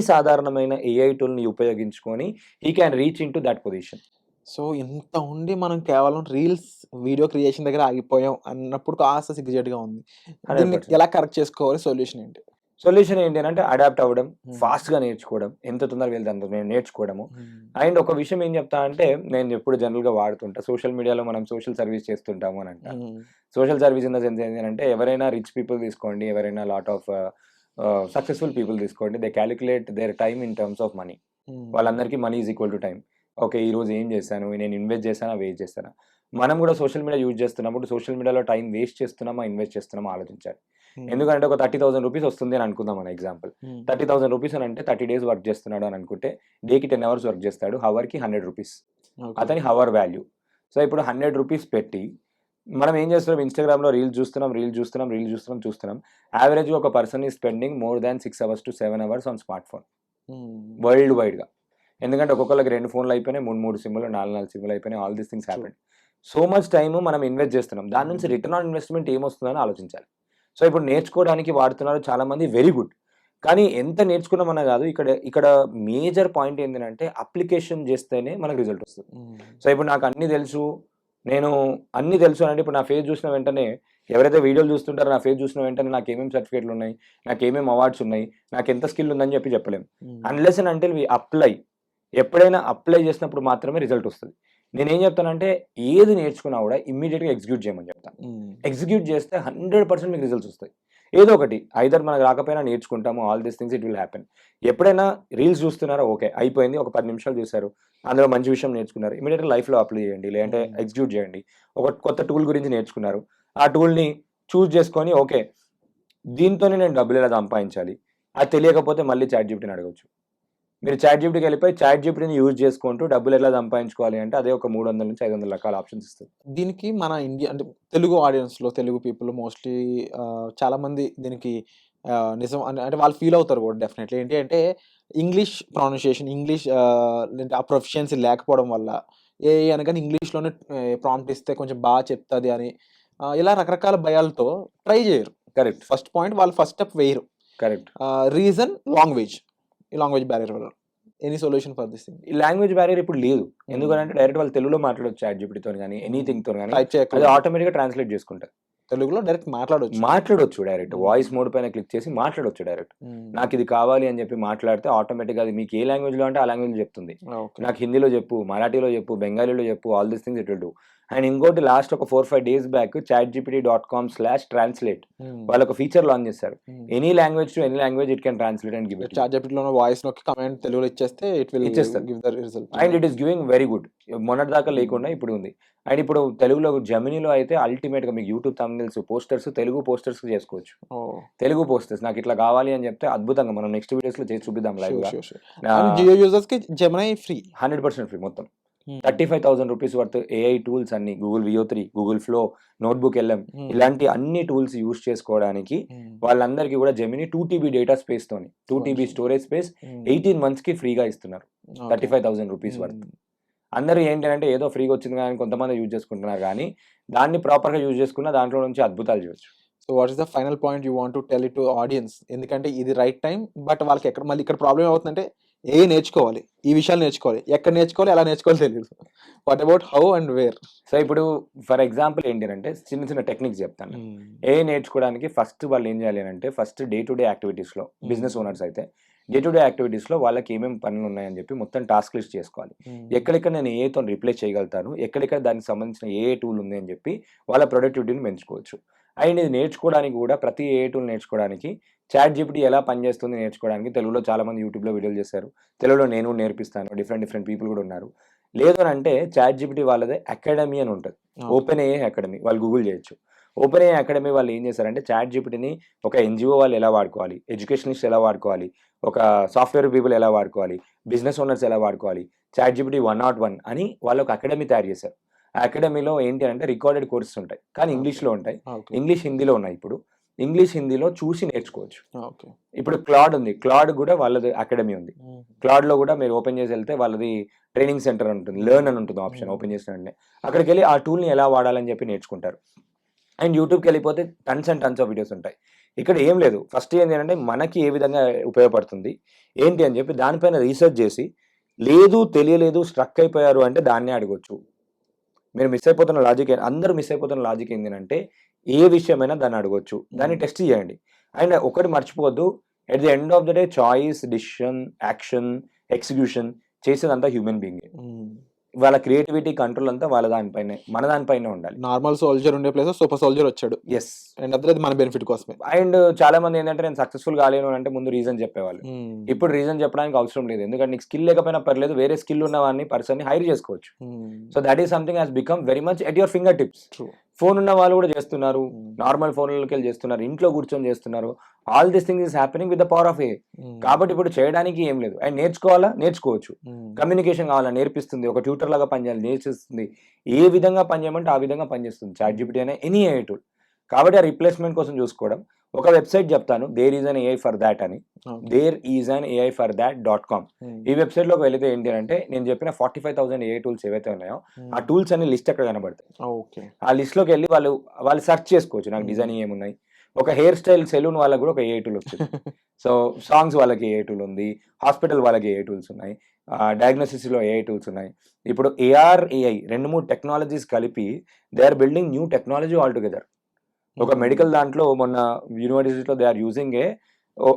సాధారణమైన ఏఐ టూల్‌ని ఉపయోగించుకొని he can reach into that position. So ఇంత ఉండి మనం కేవలం రీల్స్, వీడియో క్రియేషన్ దగ్గర ఆగిపోయాం అన్నప్పుడు కాస్త సిగ్గుచేటుగా ఉంది. దీన్ని 100%. ఎలా కరెక్ట్ చేసుకోవాలి? సొల్యూషన్ ఏంటి? సొల్యూషన్ ఏంటి అనంటే అడాప్ట్ అవ్వడం, హ్మ్. ఫాస్ట్‌గా నేర్చుకోవడం. ఎంత తొందరగా వెళ్తే అంత నేర్చుకోవడము. హ్మ్. అండ్ ఒక విషయం ఏం చెప్తా అంటే నేను ఎప్పుడు జనరల్‌గా వాడుతుంటా. సోషల్ మీడియాలో మనం సోషల్ సర్వీస్ చేస్తుంటాము అని అంటారు. Hmm. Social service in the sense ఏంటి అంటే ఎవరైనా రిచ్ పీపుల్ తీసుకోండి, ఎవరైనా లాట్ ఆఫ్ సక్సెస్‌ఫుల్ పీపుల్ తీసుకోండి. They calculate their time in terms of money. Hmm. వాళ్ళందరికీ money is equal to time. Okay. ఈరోజు ఏం చేశాను? నేను ఇన్వెస్ట్ చేశానా? వేస్ట్ చేశానా? మనం కూడా సోషల్ మీడియా యూజ్ చేస్తున్నప్పుడు సోషల్ మీడియాలో టైం వేస్ట్ చేస్తున్నామా? ఇన్వెస్ట్ చేస్తున్నామా? ఆలోచించాలి. హ్మ్. ఎందుకంటే ఒక 30,000 రూపీస్ వస్తుంది అని అనుకుందాం మన ఎగ్జాంపుల్. హ్మ్. 30,000 రూపీస్ అని అంటే 30 డేస్ వర్క్ చేస్తున్నాడు అని అనుకుంటే డేకి 10 అవర్స్ వర్క్ చేస్తాడు. హవర్‌కి 100 రూపీస్. ఓకే. అతని హవర్ వాల్యూ. సో, ఇప్పుడు 100 రూపీస్ పెట్టి మనం ఏం చేస్తున్నాం ఇన్‌స్టాగ్రామ్‌లో రీల్స్ చూస్తున్నాం. యావరేజ్‌గా ఒక person is spending more than 6 hours to 7 hours on smart phone. హ్మ్. వరల్డ్ వైడ్‌గా. ఎందుకంటే ఒక్కొక్కళ్ళకి 2 ఫోన్‌లు అయిపోయినాయి. 3 సిమ్‌లు, 4 సిమ్‌లు అయిపోయినాయి. All these things happened. So much time మనం ఇన్వెస్ట్ చేస్తున్నాం. దాని నుంచి రిటర్న్ ఆన్ ఇన్వెస్ట్‌మెంట్ ఏమొస్తుందని ఆలోచించాలి. సో, ఇప్పుడు నేర్చుకోవడానికి వాడుతున్నారు చాలామంది వెరీ గుడ్. కానీ ఎంత నేర్చుకున్నామన్నా కాదు. ఇక్కడ మేజర్ పాయింట్ ఏంటంటే అప్లికేషన్ చేస్తేనే మనకు రిజల్ట్ వస్తది. హ్మ్. సో, ఇప్పుడు నాకు అన్నీ తెలుసు. నేను అన్నీ తెలుసు అనంటే ఇప్పుడు నా ఫేస్ చూసిన వెంటనే ఎవరైతే వీడియోలు చూస్తుంటారో నా ఫేస్ చూసిన వెంటనే నాకేమేమి సర్టిఫికేట్‌లు ఉన్నాయి, నాకేమేమి అవార్డ్స్ ఉన్నాయి, నాకెంత స్కిల్ ఉందని చెప్పలేం. Hmm. Unless and until we apply. ఎప్పుడైనా అప్లై చేసినప్పుడు మాత్రమే రిజల్ట్ వస్తది. నేనేం చెప్తానంటే ఏది నేర్చుకున్నా కూడా ఇమ్మీడియేట్‌గా ఎగ్జిక్యూట్ చేయమని చెప్తాను. హ్మ్. ఎగ్జిక్యూట్ చేస్తే 100% మీకు రిజల్ట్స్ వస్తాయి. ఏదో ఒకటి ఐదర్ మనకు రాకపోయినా నేర్చుకుంటాము. All these things it will happen. ఎప్పుడైనా రీల్స్ చూస్తున్నారా ఓకే. అయిపోయింది. ఒక 10 నిమిషాలు చూసారు. అందులో మంచి విషయం నేర్చుకున్నారు. ఇమ్మీడియేట్‌గా లైఫ్‌లో అప్లై చేయండి. లేదంటే ఎగ్జిక్యూట్ చేయండి. ఒక కొత్త టూల్ గురించి నేర్చుకున్నారు. ఆ టూల్‌ని చూజ్ చేసుకొని ఓకే. దీంతోనే నేను డబ్బులు ఎలా సంపాదించాలి? అది తెలియకపోతే మళ్ళీ చాట్‌జిపిటిని అడగొచ్చు. మీరు చాట్‌జిపిటికి వెళ్ళిపోయి చాట్‌జిపిటిని యూజ్ చేసుకుంటూ డబ్బులు ఎలా సంపాదించుకోవాలి అంటే అదే ఒక 300-500 రకాల ఆప్షన్స్ ఇస్తది. దీనికి మన ఇండియా అంటే తెలుగు ఆడియన్స్‌లో తెలుగు పీపుల్ మోస్ట్‌లీ చాలామంది దీనికి నిజం అంటే వాళ్ళు ఫీల్ అవుతారు కూడా డెఫినెట్‌లీ. ఏంటి అంటే ఇంగ్లీష్ ప్రొనౌన్సియేషన్ లేదంటే ఆ ప్రొఫిషియన్సీ లేకపోవడం వల్ల ఏఐ అనగానే ఇంగ్లీష్‌లోనే ప్రాంప్ట్ ఇస్తే కొంచెం చెప్తది అని ఇలా రకరకాల భయాలతో ట్రై చేయరు. కరెక్ట్. ఫస్ట్ పాయింట్ వాళ్ళు ఫస్ట్ స్టెప్ వేయరు. కరెక్ట్. Reason language. ఈ లాంగ్వేజ్ బ్యారియర్ వల్ల. Any solution for this thing? ఈ లాంగ్వేజ్ బ్యారియర్ ఇప్పుడు లేదు. ఎందుకనంటే డైరెక్ట్ వాళ్ళు తెలుగులో మాట్లాడొచ్చు చాట్‌జిపిటితోని గాని, ఎనీథింగ్‌తోని గాని టైప్ అది చేయక్కర్లేదు. ఆటోమేటిక్‌గా ట్రాన్స్‌లేట్ చేసుకుంటది. తెలుగులో డైరెక్ట్ మాట్లాడొచ్చు. మాట్లాడొచ్చు డైరెక్ట్. వాయిస్ మోడ్ పైన క్లిక్ చేసి మాట్లాడొచ్చు డైరెక్ట్. హ్మ్. నాకిది కావాలి అని చెప్పి మాట్లాడితే ఆటోమేటిక్‌గా అది మీకు ఏ లాంగ్వేజ్‌లో అంటే ఆ లాంగ్వేజ్‌లో చెప్తుంది. ఓకే. నాకు హిందీలో చెప్పు, మరాఠీలో చెప్పు, బెంగాలీలో చెప్పు all these things it will do. And ఇంకోటి లాస్ట్ ఒక 4-5 days బ్యాక్ chatgpt.com/translate వాళ్ళు ఒక ఫీచర్ లాంచ్ చేశారు. Any language to any language it can translate and give it. చాట్ జీపీటీలో వాయిస్ నొక్కి కమాండ్ తెలుగులో ఇచ్చేస్తే ఇట్ విల్ ఇచ్చేస్తారు. Give the result. And it is giving very good. మొన్నటి దాకా లేకుండా ఇప్పుడు ఉంది. అండ్ ఇప్పుడు తెలుగులో జెమినీలో అయితే అల్టిమేట్ గా మీకు YouTube thumbnails posters Telugu posters చేసుకోవచ్చు. తెలుగు పోస్టర్స్ నాకు ఇట్లా కావాలి అని చెప్తే అద్భుతంగా మనం నెక్స్ట్ వీడియోస్ లో చేసి చూపిద్దాం లైవ్ గా. జియో యూజర్స్ కి జెమినీ ఫ్రీ, 100% ఫ్రీ మొత్తం. 35,000 రూపీస్ వర్త్ ఏఐ టూల్స్ అన్ని Google VO3, Google flow, notebook LM ఇలాంటి అన్ని టూల్స్ యూస్ చేసుకోవడానికి వాళ్ళందరికీ కూడా జెమినీ 2 TB డేటా స్పేస్ తోని 2 TB స్టోరేజ్ స్పేస్ 18 months కి ఫ్రీగా ఇస్తున్నారు. 35,000 రూపీస్ వర్త్. అందరూ ఏంటంటే ఏదో ఫ్రీగా వచ్చింది కానీ కొంతమంది యూజ్ చేసుకుంటున్నారు కానీ దాన్ని ప్రాపర్గా యూజ్ చేసుకున్న దాంట్లో నుంచి అద్భుతాలు చేయొచ్చు. So what is the final point you want to tell it to audience? ఎందుకంటే ఇది రైట్ టైం, బట్ వాళ్ళకి ఎక్కడ మళ్ళీ ఇక్కడ ప్రాబ్లం అవుతుందంటే నేర్చుకోవాలి, ఈ విషయాలు నేర్చుకోవాలి, ఎక్కడ నేర్చుకోవాలి, ఎలా నేర్చుకోవాలి తెలియదు. What about how and where? So ఇప్పుడు ఫర్ ఎగ్జాంపుల్ ఏంటంటే చిన్న చిన్న టెక్నిక్స్ చెప్తాను. నేర్చుకోవడానికి ఫస్ట్ వాళ్ళు ఏం చేయాలి అంటే ఫస్ట్ డే టు డే యాక్టివిటీస్లో బిజినెస్ ఓనర్స్ అయితే డే టు డే యాక్టివిటీస్లో వాళ్ళకి ఏమేమి పనులు ఉన్నాయని చెప్పి మొత్తం టాస్క్ లిస్ట్ చేసుకోవాలి. ఎక్కడెక్కడ నేను ఏతో రిప్లేస్ చేయగలుగుతాను, ఎక్కడెక్కడ దానికి సంబంధించిన ఏ టూల్ ఉంది అని చెప్పి వాళ్ళ ప్రొడక్టివిటీని పెంచుకోవచ్చు. అండ్ ఇది నేర్చుకోవడానికి కూడా ప్రతి ఏ టూల్ నేర్చుకోవడానికి ChatGPT ఎలా పనిచేస్తుంది నేర్చుకోవడానికి తెలుగులో చాలా మంది యూట్యూబ్లో వీడియోలు చేశారు. తెలుగులో నేను నేర్పిస్తాను, డిఫరెంట్ పీపుల్ కూడా ఉన్నారు. లేదు అని అంటే ChatGPT వాళ్ళదే అకాడమీ అని ఉంటుంది, ఓపెన్ AI అకాడమీ, వాళ్ళు గూగుల్ చేయొచ్చు. ఓపెన్ AI అకాడమీ వాళ్ళు ఏం చేశారంటే ChatGPTని ఒక NGO వాళ్ళు ఎలా వాడుకోవాలి, ఎడ్యుకేషనిస్ట్ ఎలా వాడుకోవాలి, ఒక సాఫ్ట్వేర్ పీపుల్ ఎలా వాడుకోవాలి, బిజినెస్ ఓనర్స్ ఎలా వాడుకోవాలి, ChatGPT 101 అని వాళ్ళు ఒక అకాడమీ తయారు చేశారు. ఆ అకాడమీలో ఏంటి అంటే రికార్డెడ్ కోర్సెస్ ఉంటాయి కానీ ఇంగ్లీష్లో ఉంటాయి, ఇంగ్లీష్ హిందీలో ఉన్నాయి. ఇప్పుడు ఇంగ్లీష్ హిందీలో చూసి నేర్చుకోవచ్చు. ఇప్పుడు క్లాడ్ ఉంది, క్లాడ్ కూడా వాళ్ళది అకాడమీ ఉంది. క్లాడ్లో కూడా మీరు ఓపెన్ చేసి వెళ్తే వాళ్ళది ట్రైనింగ్ సెంటర్ ఉంటుంది, లెర్న్ అని ఉంటుంది ఆప్షన్. ఓపెన్ చేసిన వెంటనే అక్కడికి వెళ్ళి ఆ టూల్ని ఎలా వాడాలని చెప్పి నేర్చుకుంటారు. అండ్ యూట్యూబ్కి వెళ్ళిపోతే tons and tons of videos ఉంటాయి. ఇక్కడ ఏం లేదు, ఫస్ట్ ఏంటి అంటే మనకి ఏ విధంగా ఉపయోగపడుతుంది ఏంటి అని చెప్పి దానిపైన రీసెర్చ్ చేసి, లేదు తెలియలేదు స్ట్రక్ అయిపోయారు అంటే దాన్నే అడగొచ్చు. మీరు మిస్ అయిపోతున్న లాజిక్, అందరూ మిస్ అయిపోతున్న లాజిక్ ఏంటంటే ఏ విషయమైనా దాన్ని అడగొచ్చు, దాన్ని టెస్ట్ చేయండి. అండ్ ఒకటి మర్చిపోవద్దు, at the end of the day choice, decision, action, execution చేసేదంతా హ్యూమన్ బీయింగ్. వాళ్ళ క్రియేటివిటీ కంట్రోల్ అంతా వాళ్ళ దానిపైనే, మన దానిపైనే ఉండాలి. నార్మల్ సోల్జర్ ఉండే ప్లేస్ సూపర్ సోల్జర్ వచ్చాడు. ఎస్. అండ్ అది మన బెనిఫిట్ కోసమే. అండ్ చాలా మంది ఏంటంటే నేను సక్సెస్ఫుల్ కాలేను అంటే ముందు రీజన్ చెప్పేవాళ్ళు. ఇప్పుడు రీజన్ చెప్పడానికి అవసరం లేదు, ఎందుకంటే నీకు స్కిల్ లేకపోయినా పర్లేదు, వేరే స్కిల్ ఉన్న వాడిని పర్సన్ని హైర్ చేసుకోవచ్చు. So that is something has become very much at your finger tips. Phone ఉన్న వాళ్ళు కూడా చేస్తున్నారు, నార్మల్ ఫోన్లకి వెళ్ళి చేస్తున్నారు, ఇంట్లో కూర్చొని చేస్తున్నారు. All this things is happening with the power of AI. కాబట్టి ఇప్పుడు చేయడానికి ఏం లేదు. అండ్ నేర్చుకోవాలా, నేర్చుకోవచ్చు. కమ్యూనికేషన్ కావాలా, నేర్పిస్తుంది. ఒక ట్యూటర్ లాగా పనిచేయాలి, నేర్పిస్తుంది. ఏ విధంగా పనిచేయమంటే ఆ విధంగా పనిచేస్తుంది ChatGPT అనే ఎనీ AI టూల్. కాబట్టి ఆ రిప్లేస్మెంట్ కోసం చూసుకోవడం. ఒక వెబ్సైట్ చెప్తాను, there is an AI for that అని, there is an AI for దాట్.com. ఈ వెబ్సైట్ లోకి వెళితే ఏంటి అంటే నేను చెప్పిన 45,000 AI టూల్స్ ఏవైతే ఉన్నాయో ఆ టూల్స్ అనే లిస్ట్ అక్కడ కనబడతాయి. ఆ లిస్ట్ లోకి వెళ్ళి వాళ్ళు సెర్చ్ చేసుకోవచ్చు, నాకు డిజైనింగ్ ఏమున్నాయి. ఒక హెయిర్ స్టైల్ సెలూన్ వాళ్ళకి కూడా ఒక AI టూల్ వచ్చింది. సో సాంగ్స్ వాళ్ళకి AI టూల్ ఉంది, హాస్పిటల్ వాళ్ళకి AI టూల్స్ ఉన్నాయి, డయాగ్నోసిస్ లో AI టూల్స్ ఉన్నాయి. ఇప్పుడు AR AI 2-3 టెక్నాలజీస్ కలిపి they are building new technology all together. ఒక మెడికల్ దాంట్లో మొన్న యూనివర్సిటీలో దే ఆర్ యూజింగ్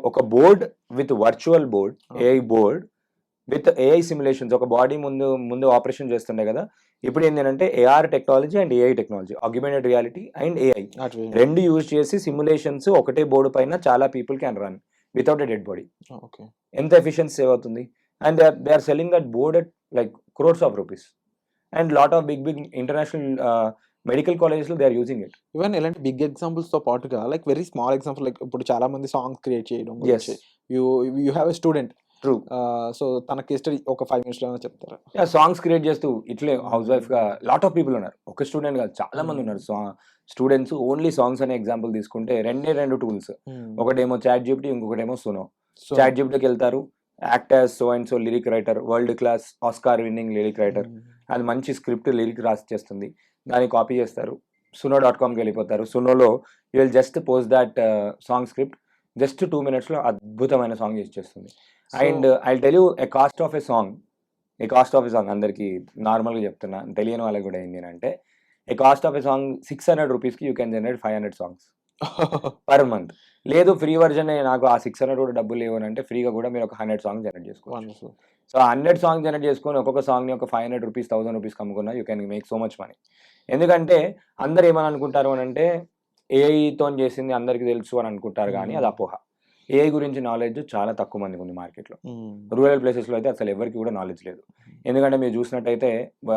ఒక board with virtual board, AI board with AI simulations. ఒక బాడీ ముందు ఆపరేషన్ చేస్తుండే కదా, ఇప్పుడు ఏంటంటే AR technology and AI technology, augmented reality and AI రెండు యూజ్ చేసి సిమ్యులేషన్స్ ఒకటే బోర్డు పైన చాలా people can run without a dead body. ఎంత ఎఫిషియన్సీ సేవ్ అవుతుంది. And they are selling that board at like crores of rupees. And lot of big international medical colleges లో they are using it. Even ఇలాంటి big examples తో పాటుగా like very small example, like ఇప్పుడు చాలా మంది songs create చేయడం, you have a student, true. So తనకి history ఒక 5 minutes లో చెప్తారా? సాంగ్స్ క్రియేట్ చేస్తూ ఇట్లే హౌస్ వైఫ్ గా లాట్ ఆఫ్ పీపుల్ ఉన్నారు, ఒక స్టూడెంట్ కాదు చాలా మంది ఉన్నారు. స్టూడెంట్స్ ఓన్లీ సాంగ్స్ అనే ఎగ్జాంపుల్ తీసుకుంటే 2 టూల్స్, ఒకటేమో ChatGPT, ఇంకొకటేమో సునో. ChatGPTకి వెళ్తారు, act as so and so lyric writer, world class Oscar winning lyric writer, అది మంచి స్క్రిప్ట్ లిరిక్ రాసి చేస్తుంది, దాన్ని కాపీ చేస్తారు. suno.comకి వెళ్ళిపోతారు. సునోలో you will just post that song script, just 2 minutes లో అద్భుతమైన సాంగ్ చేస్తుంది. And I tell you a cost of a song అందరికి నార్మల్గా చెప్తున్నా, తెలియని వాళ్ళకి కూడా ఏంటి అంటే a cost of a song 600 రూపీస్కి you can generate 500 songs. Per month. లేదు ఫ్రీ వర్షన్ నాకు ఆ 600 కూడా డబ్బులు లేవు అంటే ఫ్రీగా కూడా మీరు ఒక 100 సాంగ్స్ జనరేట్ చేసుకోవచ్చు. సో, 100 సాంగ్స్ జనరేట్ చేసుకొని ఒక్కొక్క సాంగ్‌ని ఒక 500 రూపీస్, 1000 రూపీస్‌కి అమ్ముకున్నా you can make so much money. ఎందుకంటే అందరూ ఏమని అనుకుంటారు అనంటే ఏఐతోని చేసింది అందరికి తెలుసు అని అనుకుంటారు గానీ అది అపోహ. ఏఐ గురించి నాలెడ్జ్ చాలా తక్కువ మందికి ఉంది మార్కెట్‌లో. రూరల్ ప్లేసెస్‌లో అయితే అసలు ఎవరికీ కూడా నాలెడ్జ్ లేదు. ఎందుకంటే మీరు చూసినట్టయితే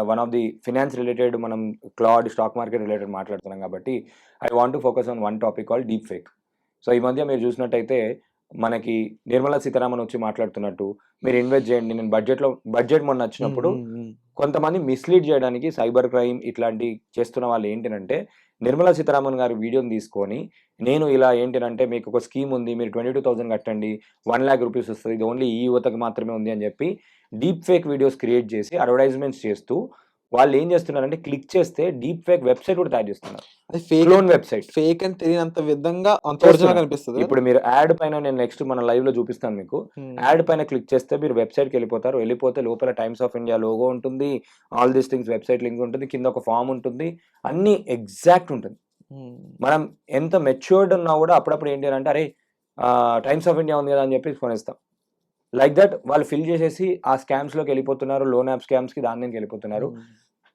one of the finance related మనం క్లాడ్ స్టాక్ మార్కెట్ రిలేటెడ్ మాట్లాడుతున్నాం కాబట్టి I want to focus on one topic called deep fake. So, ఈ మధ్య మీరు చూసినట్టయితే మనకి నిర్మలా సీతారామన్ వచ్చి మాట్లాడుతున్నట్టు మీరు ఇన్వెస్ట్ చేయండి. నేను బడ్జెట్ మొన్న వచ్చినప్పుడు కొంతమంది మిస్‌లీడ్ చేయడానికి సైబర్ క్రైమ్ ఇట్లాంటి చేస్తున్న వాళ్ళు ఏంటినంటే నిర్మలా సీతారామన్ గారి వీడియోని తీసుకొని నేను ఇలా ఏంటినంటే మీకు ఒక స్కీమ్ ఉంది. మీరు 22,000 కట్టండి. 1,00,000 రూపీస్ వస్తది. ఇది ఓన్లీ ఈ యువతకు మాత్రమే ఉంది అని చెప్పి డీప్ ఫేక్ వీడియోస్ క్రియేట్ చేసి అడ్వర్టైజ్‌మెంట్స్ చేస్తూ వాళ్ళు ఏం చేస్తున్నారంటే క్లిక్ చేస్తే డీప్ ఫేక్ వెబ్‌సైట్ కూడా తయారు చేస్తున్నారు. అది ఫేక్ క్లోన్ వెబ్‌సైట్. ఫేక్ అని తెలియనంత విధంగా అంత ఒరిజినల్ కనిపిస్తది. ఇప్పుడు మీరు యాడ్ పైన నేను నెక్స్ట్ మన లైవ్‌లో చూపిస్తాను మీకు. యాడ్ పైన క్లిక్ చేస్తే మీరు వెబ్‌సైట్‌కి వెళ్ళిపోతారు. వెళ్ళిపోతే లోపల టైమ్స్ ఆఫ్ ఇండియా లోగో ఉంటుంది. All these things website link ఉంటుంది. కింద ఒక ఫార్మ్ ఉంటుంది. అన్నీ ఎగ్జాక్ట్ ఉంటుంది. మనం ఎంత మెచ్యూర్డ్ ఉన్నా కూడా అప్పుడప్పుడు ఏంటి అంటే అరే టైమ్స్ ఆఫ్ ఇండియా ఉంది కదా అని చెప్పి కొనేస్తాం. లైక్ దట్ వాళ్ళు ఫిల్ చేసేసి ఆ స్కామ్స్‌లోకి వెళ్ళిపోతున్నారు. లోన్ యాప్ స్కామ్స్‌కి దాని మీదకి వెళ్ళిపోతున్నారు.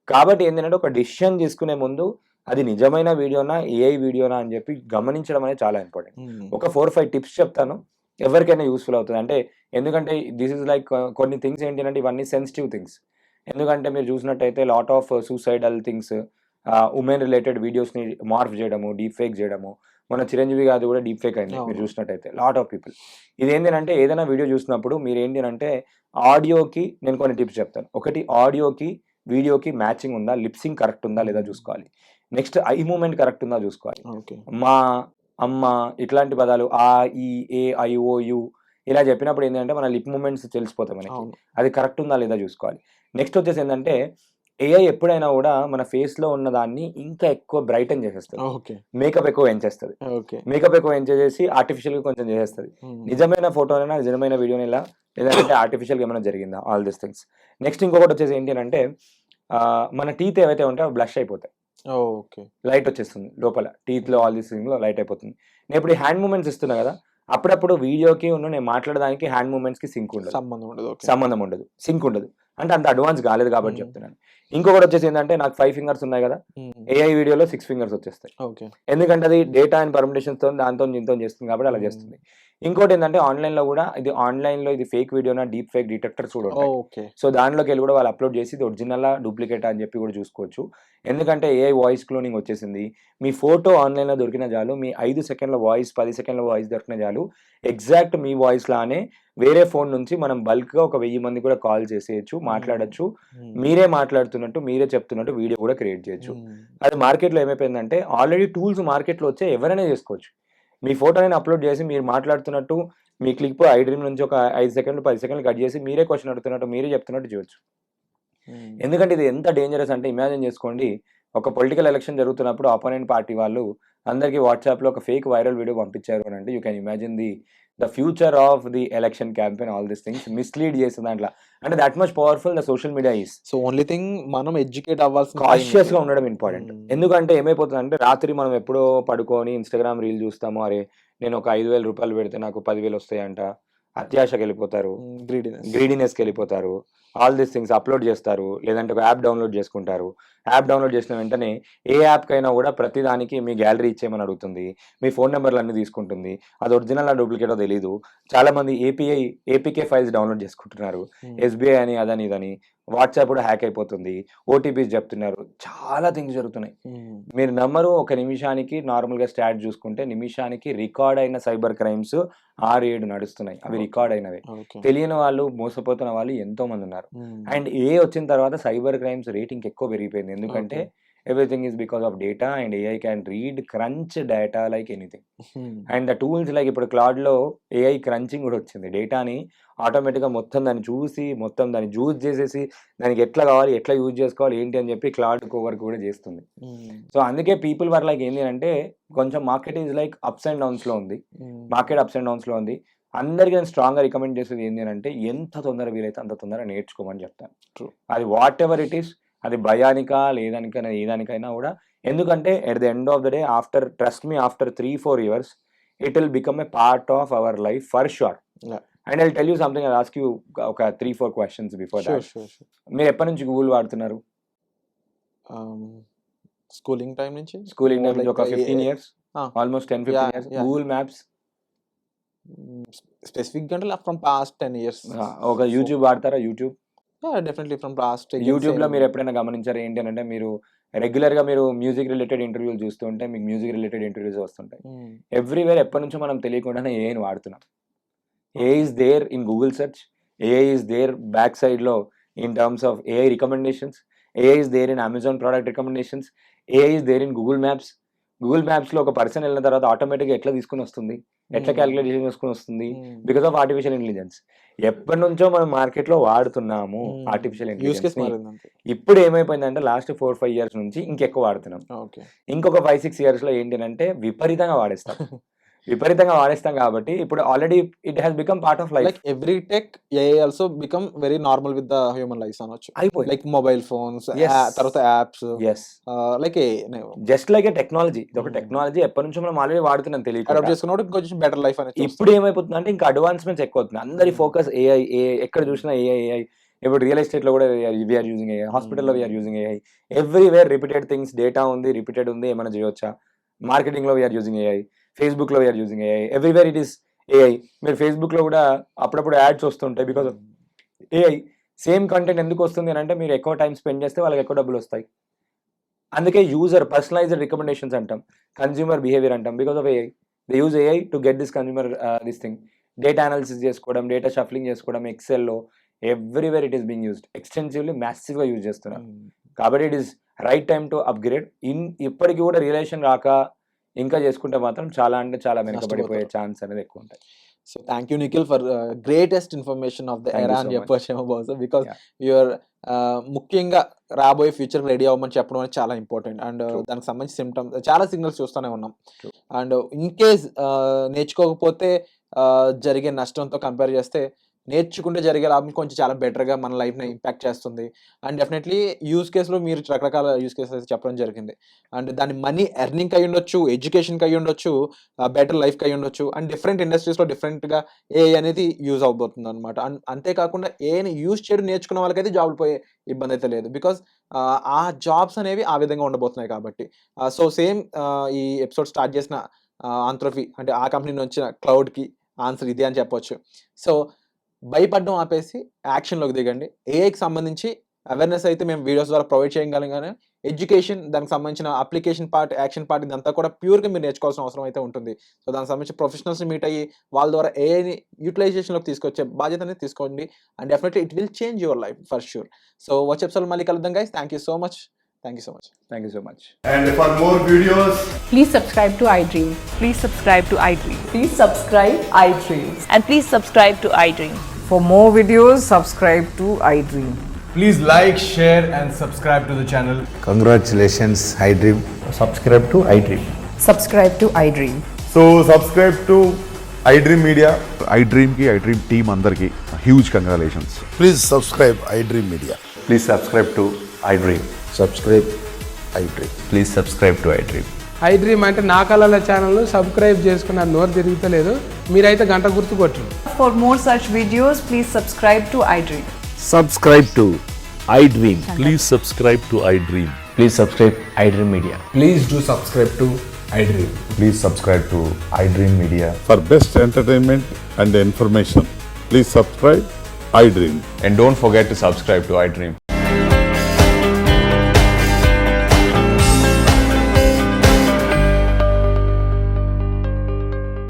కాబట్టి ఏంటంటే ఒక డెసిషన్ తీసుకునే ముందు అది నిజమైన వీడియోనా, ఏఐ వీడియోనా అని చెప్పి గమనించడం అనేది చాలా ఇంపార్టెంట్. ఒక 4, 5 టిప్స్ చెప్తాను. ఎవరికైనా యూస్‌ఫుల్ అవుతది. అంటే ఎందుకంటే దిస్ ఈస్ లైక్ కొన్ని థింగ్స్ ఏంటంటే ఇవన్నీ సెన్సిటివ్ థింగ్స్. ఎందుకంటే మీరు చూసినట్టయితే lot of suicidal things, women related వీడియోస్‌ని మార్ఫ్ చేయడము, డీప్ ఫేక్ చేయడము. మన చిరంజీవి గారిది కూడా డీప్ ఫేక్ అయింది. మీరు చూసినట్టయితే లాట్ ఆఫ్ పీపుల్. ఇదేంటంటే ఏదైనా వీడియో చూసినప్పుడు మీరు ఏంటంటే ఆడియోకి నేను కొన్ని టిప్స్ చెప్తాను. ఒకటి ఆడియోకి, వీడియోకి మ్యాచింగ్ ఉందా? లిప్ సింక్ కరెక్ట్ ఉందా లేదా చూసుకోవాలి. నెక్స్ట్ ఐ మూవ్‌మెంట్ కరెక్ట్ ఉందా చూసుకోవాలి. మా, అమ్మ ఇట్లాంటి పదాలు ఆ, ఈ, ఏ, ఐ, ఓ, యు ఇలా చెప్పినప్పుడు ఏంటంటే మన లిప్ మూవ్‌మెంట్స్ తెలిసిపోతాయి మనకి. అది కరెక్ట్ ఉందా లేదా చూసుకోవాలి. నెక్స్ట్ వచ్చేసి ఏంటంటే ఏఐ ఎప్పుడైనా కూడా మన ఫేస్‌లో ఉన్న దాన్ని ఇంకా ఎక్కువ బ్రైటన్ చేసేస్తది. మేకప్ ఎక్కువ ఎంచేస్తది. మేకప్ ఎక్కువ ఎంచేసేసి ఆర్టిఫిషియల్‌గా కొంచెం చేసేస్తది. నిజమైన ఫోటోనైనా, నిజమైన వీడియోనైనా లేదంటే ఆర్టిఫిషియల్‌గా ఏమైనా జరిగిందా? All these things. నెక్స్ట్ ఇంకొకటి వచ్చేసి ఏంటి అంటే మన టీత్ ఏవైతే ఉంటాయో అవి బ్లష్ అయిపోతాయి. లైట్ వచ్చేస్తుంది లోపల. టీత్‌లో ఆల్ దీస్ థింగ్స్‌లో లైట్ అయిపోతుంది. నేను ఇప్పుడు ఈ హ్యాండ్ మూవ్‌మెంట్స్ ఇస్తున్నా కదా! అప్పుడప్పుడు వీడియోకి నేను మాట్లాడడానికి హ్యాండ్ మూవ్‌మెంట్స్‌కి సంబంధం ఉండదు. సింక్ ఉండదు. అంటే అంత అడ్వాన్స్ కాలేదు కాబట్టి చెప్తున్నాను. ఇంకొకటి వచ్చేసి ఏంటంటే నాకు 5 ఫింగర్స్ ఉన్నాయి కదా! ఏఐ వీడియోలో 6 ఫింగర్స్ వచ్చేస్తాయి. ఎందుకంటే అది డేటా అండ్ పర్మిషన్స్‌తో దాంతో దీంతో చేస్తుంది కాబట్టి అలా చేస్తుంది. ఇంకోటి ఏంటంటే ఆన్‌లైన్‌లో ఇది ఫేక్ వీడియోనా, డీప్ ఫేక్ డిటెక్టర్స్ కూడా ఉంటాయి. సో, దాంట్లోకెళ్ళి కూడా వాళ్ళు అప్‌లోడ్ చేసి ఇది ఒరిజినలా, డూప్లికేటా అని చెప్పి కూడా చూసుకోవచ్చు. ఎందుకంటే ఏఐ వాయిస్ క్లోనింగ్ వచ్చేసింది. మీ ఫోటో ఆన్‌లైన్‌లో దొరికినా చాలు, మీ 5 సెకండ్ల వాయిస్, 10 సెకండ్ల వాయిస్ దొరికినా చాలు, ఎగ్జాక్ట్ మీ వాయిస్ లానే వేరే ఫోన్ నుంచి మనం బల్క్‌గా ఒక 1000 మందికి కూడా కాల్ చేసేయొచ్చు, మాట్లాడొచ్చు. మీరే మాట్లాడుతున్నట్టు, మీరే చెప్తున్నట్టు వీడియో కూడా క్రియేట్ చేయొచ్చు. అది మార్కెట్‌లో ఏమైపోయిందంటే ఆల్రెడీ టూల్స్ మార్కెట్‌లో వచ్చాయి. ఎవరైనా చేసుకోవచ్చు. మీ ఫోటోని అప్‌లోడ్ చేసి మీరు మాట్లాడుతున్నట్టు మీ క్లిప్ ఐ డ్రీమ్ నుంచి ఒక 5 సెకండ్లు, 10 సెకండ్లు కట్ చేసి మీరే క్వెషన్ అడుగుతున్నట్టు, మీరే చెప్తున్నట్టు చేయొచ్చు. ఎందుకంటే ఇది ఎంత డేంజరస్ అంటే ఇమాజిన్ చేసుకోండి. ఒక పొలిటికల్ ఎలక్షన్ జరుగుతున్నప్పుడు అపోనెంట్ పార్టీ వాళ్ళు అందరికీ వాట్సాప్‌లో ఒక ఫేక్ వైరల్ వీడియో పంపించారు అని అంటే you can imagine the future of the election campaign all these things mislead చేసిన దాంట్లో. అంటే that much powerful the social media is. So only thing మనం ఎడ్యుకేట్ అవ్వాల్సిన కాషియస్‌గా ఉండడం ఇంపార్టెంట్. ఎందుకంటే ఏమైపోతుందంటే రాత్రి మనం ఎప్పుడో పడుకొని ఇన్‌స్టాగ్రామ్ రీల్ చూస్తాము. అరే! నేను ఒక 5,000 రూపాయలు పెడితే నాకు 10,000 వస్తాయంట. అత్యాశకెళ్ళిపోతారు. గ్రీడీనెస్‌కెళ్ళిపోతారు. ఆల్ దీస్ థింగ్స్ అప్‌లోడ్ చేస్తారు. లేదంటే ఒక యాప్ డౌన్‌లోడ్ చేసుకుంటారు. యాప్ డౌన్‌లోడ్ చేసిన వెంటనే ఏ యాప్‌కైనా కూడా ప్రతిదానికి మీ గ్యాలరీ ఇచ్చేయమని అడుగుతుంది. మీ ఫోన్ నంబర్‌లన్నీ తీసుకుంటుంది. అది ఒరిజినలా, డూప్లికేటో తెలీదు. చాలామంది ఏపీకే ఫైల్స్ డౌన్‌లోడ్ చేసుకుంటున్నారు. ఎస్‌బీఐ అని అదని ఇదని. వాట్సాప్ కూడా హ్యాక్ అయిపోతుంది. ఓటీపీస్ చెప్తున్నారు. చాలా థింగ్స్ జరుగుతున్నాయి. మీరు నమ్మరు, ఒక నిమిషానికి నార్మల్‌గా స్టాట్ చూసుకుంటే నిమిషానికి రికార్డ్ అయిన సైబర్ క్రైమ్స్ 6, 7 నడుస్తున్నాయి. అవి రికార్డ్ అయినవే. తెలియని వాళ్ళు, మోసపోతున్న వాళ్ళు ఎంతో మంది ఉన్నారు. అండ్ ఏఐ వచ్చిన తర్వాత సైబర్ క్రైమ్స్ రేట్ ఇంకెక్కువ పెరిగిపోయింది. ఎందుకంటే everything is because of data and AI can read, crunch data like anything. And the tools like ఇప్పుడు క్లాడ్‌లో ఏఐ క్రంచింగ్ కూడా వచ్చింది. డేటాని ఆటోమేటిక్‌గా మొత్తం దాన్ని చూసి, మొత్తం దాన్ని జ్యూస్ చేసేసి, దానికి ఎట్లా కావాలి, ఎట్లా యూజ్ చేసుకోవాలి, ఏంటి అని చెప్పి క్లాడ్ వర్క్ కూడా చేస్తుంది. సో, అందుకే పీపుల్ వర్ లైక్ ఏంటి అంటే కొంచెం market is like ups and డౌన్స్‌లో ఉంది. మార్కెట్ అప్స్ అండ్ డౌన్స్‌లో ఉంది. అందరికీ నేను స్ట్రాంగ్‌గా రికమెండ్ చేసేది ఏంటి అంటే ఎంత తొందరగా వీలైతే అంత తొందరగా నేర్చుకోమని చెప్తాను. అది వాట్ ఎవర్ ఇట్ ఈస్. అది భయానికా లేదానికైనా ఏదానికైనా కూడా. ఎందుకంటే at the end of the day after trust me after 3-4 years it will become a part of our life for sure. And I tell you something, I ask you ఒక 3-4 questions before that. మీరు ఎప్పటి నుంచి Google వాడుతున్నారు? Schooling time నుంచి ఒక 15 years, almost 10-15 years. Google maps specific గా అంటే from past 10 years. ఒక యూట్యూబ్ వాడతారా? YouTube definitely from past. YouTube లో మీరు ఎప్పుడైనా గమనించారు ఏంటి అని అంటే, మీరు రెగ్యులర్ గా మీరు మ్యూజిక్ రిలేటెడ్ ఇంటర్వ్యూలు చూస్తుంటే మీకు మ్యూజిక్ రిలేటెడ్ ఇంటర్వ్యూస్ వస్తుంటాయి. ఎవ్రీవేర్ ఎప్పటి నుంచో మనం తెలియకుండానే ఏఐని వాడుతున్నాం. AI is there in Google search, AI is there back side లో in terms of AI recommendations, AI is there in Amazon product recommendations, AI is there in Google Maps. Google maps లో ఒక person వెళ్ళిన తర్వాత automatic గా ఎట్లా తీసుకుని వస్తుంది, ఎట్లా క్యాలిక్యులేషన్ చేసుకుని వస్తుంది, బికాస్ ఆఫ్ ఆర్టిఫిషియల్ ఇంటెలిజెన్స్. ఎప్పటి నుంచో మనం మార్కెట్ లో వాడుతున్నాము ఆర్టిఫిషియల్ ఇంటెలిజెన్స్. ఇప్పుడు ఏమైపోయిందంటే లాస్ట్ 4-5 years నుంచి ఇంకెక్కువ వాడుతున్నాం. ఇంకొక 5-6 years లో ఏంటి అంటే విపరీతంగా వాడేస్తాం కాబట్టి ఇప్పుడు already it has become part of life. Like every tech AI also become very normal with the human life అనొచ్చు. అయిపోయింది. లైక్ మొబైల్ ఫోన్స్, తర్వాత యాప్స్, లైక్ జస్ట్ లైక్ ఏ టెక్నాలజీ. ఇది ఒక టెక్నాలజీ ఎప్పటి నుంచో మనం ఆల్రెడీ వాడుతున్నాం తెలియదు. అడాప్ట్ చేసుకున్నప్పుడు కొంచెం బెటర్ లైఫ్ అనేది. ఇప్పుడు ఏమైపోతుంది అంటే ఇంకా అడ్వాన్స్మెంట్స్ ఎక్కువ అవుతుంది. అందరి ఫోకస్ AI. ఎక్కడ చూసినా AI. ఇప్పుడు రియల్ ఎస్టేట్ లో కూడా వీఆర్ యూజింగ్ AI, హాస్పిటల్లో we're using AI, everywhere repeated things, data ఉంది, రిపీటెడ్ ఉంది, ఏమైనా చేయొచ్చా. మార్కెటింగ్ లో వీఆర్ యూజింగ్ AI, ఫేస్బుక్ లో we're using AI, everywhere it is AI. మీరు ఫేస్బుక్ లో కూడా అప్పుడప్పుడు యాడ్స్ వస్తుంటాయి because of AI. Same content ఎందుకు వస్తుంది అని అంటే మీరు ఎక్కువ టైం స్పెండ్ చేస్తే వాళ్ళకి ఎక్కువ డబ్బులు వస్తాయి. అందుకే యూజర్ పర్సనలైజ్డ్ రికమెండేషన్స్ అంటాం, కన్స్యూమర్ బిహేవియర్ అంటాం. Because of AI they use AI to get this consumer this thing. Data analysis చేసుకోవడం, డేటా షఫ్లింగ్ చేసుకోవడం, ఎక్సెల్లో everywhere it is being used extensively, మ్యాసివ్గా యూజ్ చేస్తున్నారు. కాబట్టి it is right time to upgrade. ఇప్పటికీ కూడా realisation రాక ఇంకా చేసుకుంటే మాత్రం చాలా అంటే చాలా వెనకబడిపోయే ఛాన్స్ అనేది ఎక్కువ ఉంటాయి. So thank you Nikhil for greatest information of the era అని చెప్పొచ్చేమో బహుశా, బికాస్ యూఆర్ ముఖ్యంగా రాబోయే ఫ్యూచర్ రెడీ అవ్వమని చెప్పడం అనేది చాలా ఇంపార్టెంట్. అండ్ దానికి సంబంధించి సిమ్టమ్స్ చాలా సిగ్నల్స్ చూస్తూనే ఉన్నాం. అండ్ ఇన్ కేస్ నేర్చుకోకపోతే జరిగే నష్టంతో కంపేర్ చేస్తే నేర్చుకుంటే జరిగే లాభం కొంచెం చాలా బెటర్గా మన లైఫ్ని ఇంపాక్ట్ చేస్తుంది. అండ్ డెఫినెట్లీ యూజ్ కేసులో మీరు రకరకాల యూజ్ కేసెస్ అయితే చెప్పడం జరిగింది. అండ్ దాని మనీ ఎర్నింగ్కి అయ్యి ఉండొచ్చు, ఎడ్యుకేషన్కి అయ్యి ఉండొచ్చు, బెటర్ లైఫ్కి అయ్యి ఉండొచ్చు. అండ్ డిఫరెంట్ ఇండస్ట్రీస్లో డిఫరెంట్గా AI అనేది యూజ్ అవబోతుంది అనమాట. అండ్ అంతేకాకుండా AIని యూజ్ చేయడం నేర్చుకున్న వాళ్ళకైతే జాబ్లు పోయే ఇబ్బంది అయితే లేదు, బికాస్ ఆ జాబ్స్ అనేవి ఆ విధంగా ఉండబోతున్నాయి కాబట్టి. సో సేమ్ ఈ ఎపిసోడ్ స్టార్ట్ చేసిన ఆంథ్రోఫీ అంటే ఆ కంపెనీ నుంచి వచ్చిన క్లౌడ్కి ఆన్సర్ ఇదే అని చెప్పొచ్చు. సో భయపడడం ఆపేసి యాక్షన్లోకి దిగండి. AIకి సంబంధించి అవేర్నెస్ అయితే మేము వీడియోస్ ద్వారా ప్రొవైడ్ చేయగలం, కానీ ఎడ్యుకేషన్, దానికి సంబంధించిన అప్లికేషన్ పార్ట్, యాక్షన్ పార్ట్, ఇదంతా కూడా ప్యూర్గా మీరు నేర్చుకోవాల్సిన అవసరం అయితే ఉంటుంది. సో దానికి సంబంధించి ప్రొఫెషనల్స్ని మీట్ అయ్యి వాళ్ళ ద్వారా AIని యూటిలైజేషన్లోకి తీసుకొచ్చే బాధ్యత అనేది తీసుకోండి. And definitely it will change your life for sure. So వచ్చే ఎపిసోడ్లో మళ్ళీ కలుద్దాం guys. Thank you so much. Thank you so much. Thank you so much. And for more videos, please subscribe to iDream. Please subscribe to iDream. Please subscribe iDream. And please subscribe to iDream. For more videos, subscribe to iDream. please like, share and subscribe to the channel. Congratulations, iDream. Subscribe to iDream. Subscribe to iDream. So subscribe to iDream Media. iDream ki iDream team andarki huge congratulations. Please subscribe iDream Media. Please subscribe to iDream. Subscribe iDream. Please subscribe to iDream. iDream అంటే నా కళల channel subscribe చేసుకున్న నోరు తిరుగుతలేదు, మీరైతే గంట గుర్తు కొట్టండి. For more such videos, please subscribe to iDream. Subscribe to iDream. Please subscribe to iDream. Please subscribe iDream Media. Please do subscribe to iDream. Please subscribe to iDream Media. For best entertainment and information, please subscribe iDream. And don't forget to subscribe to iDream.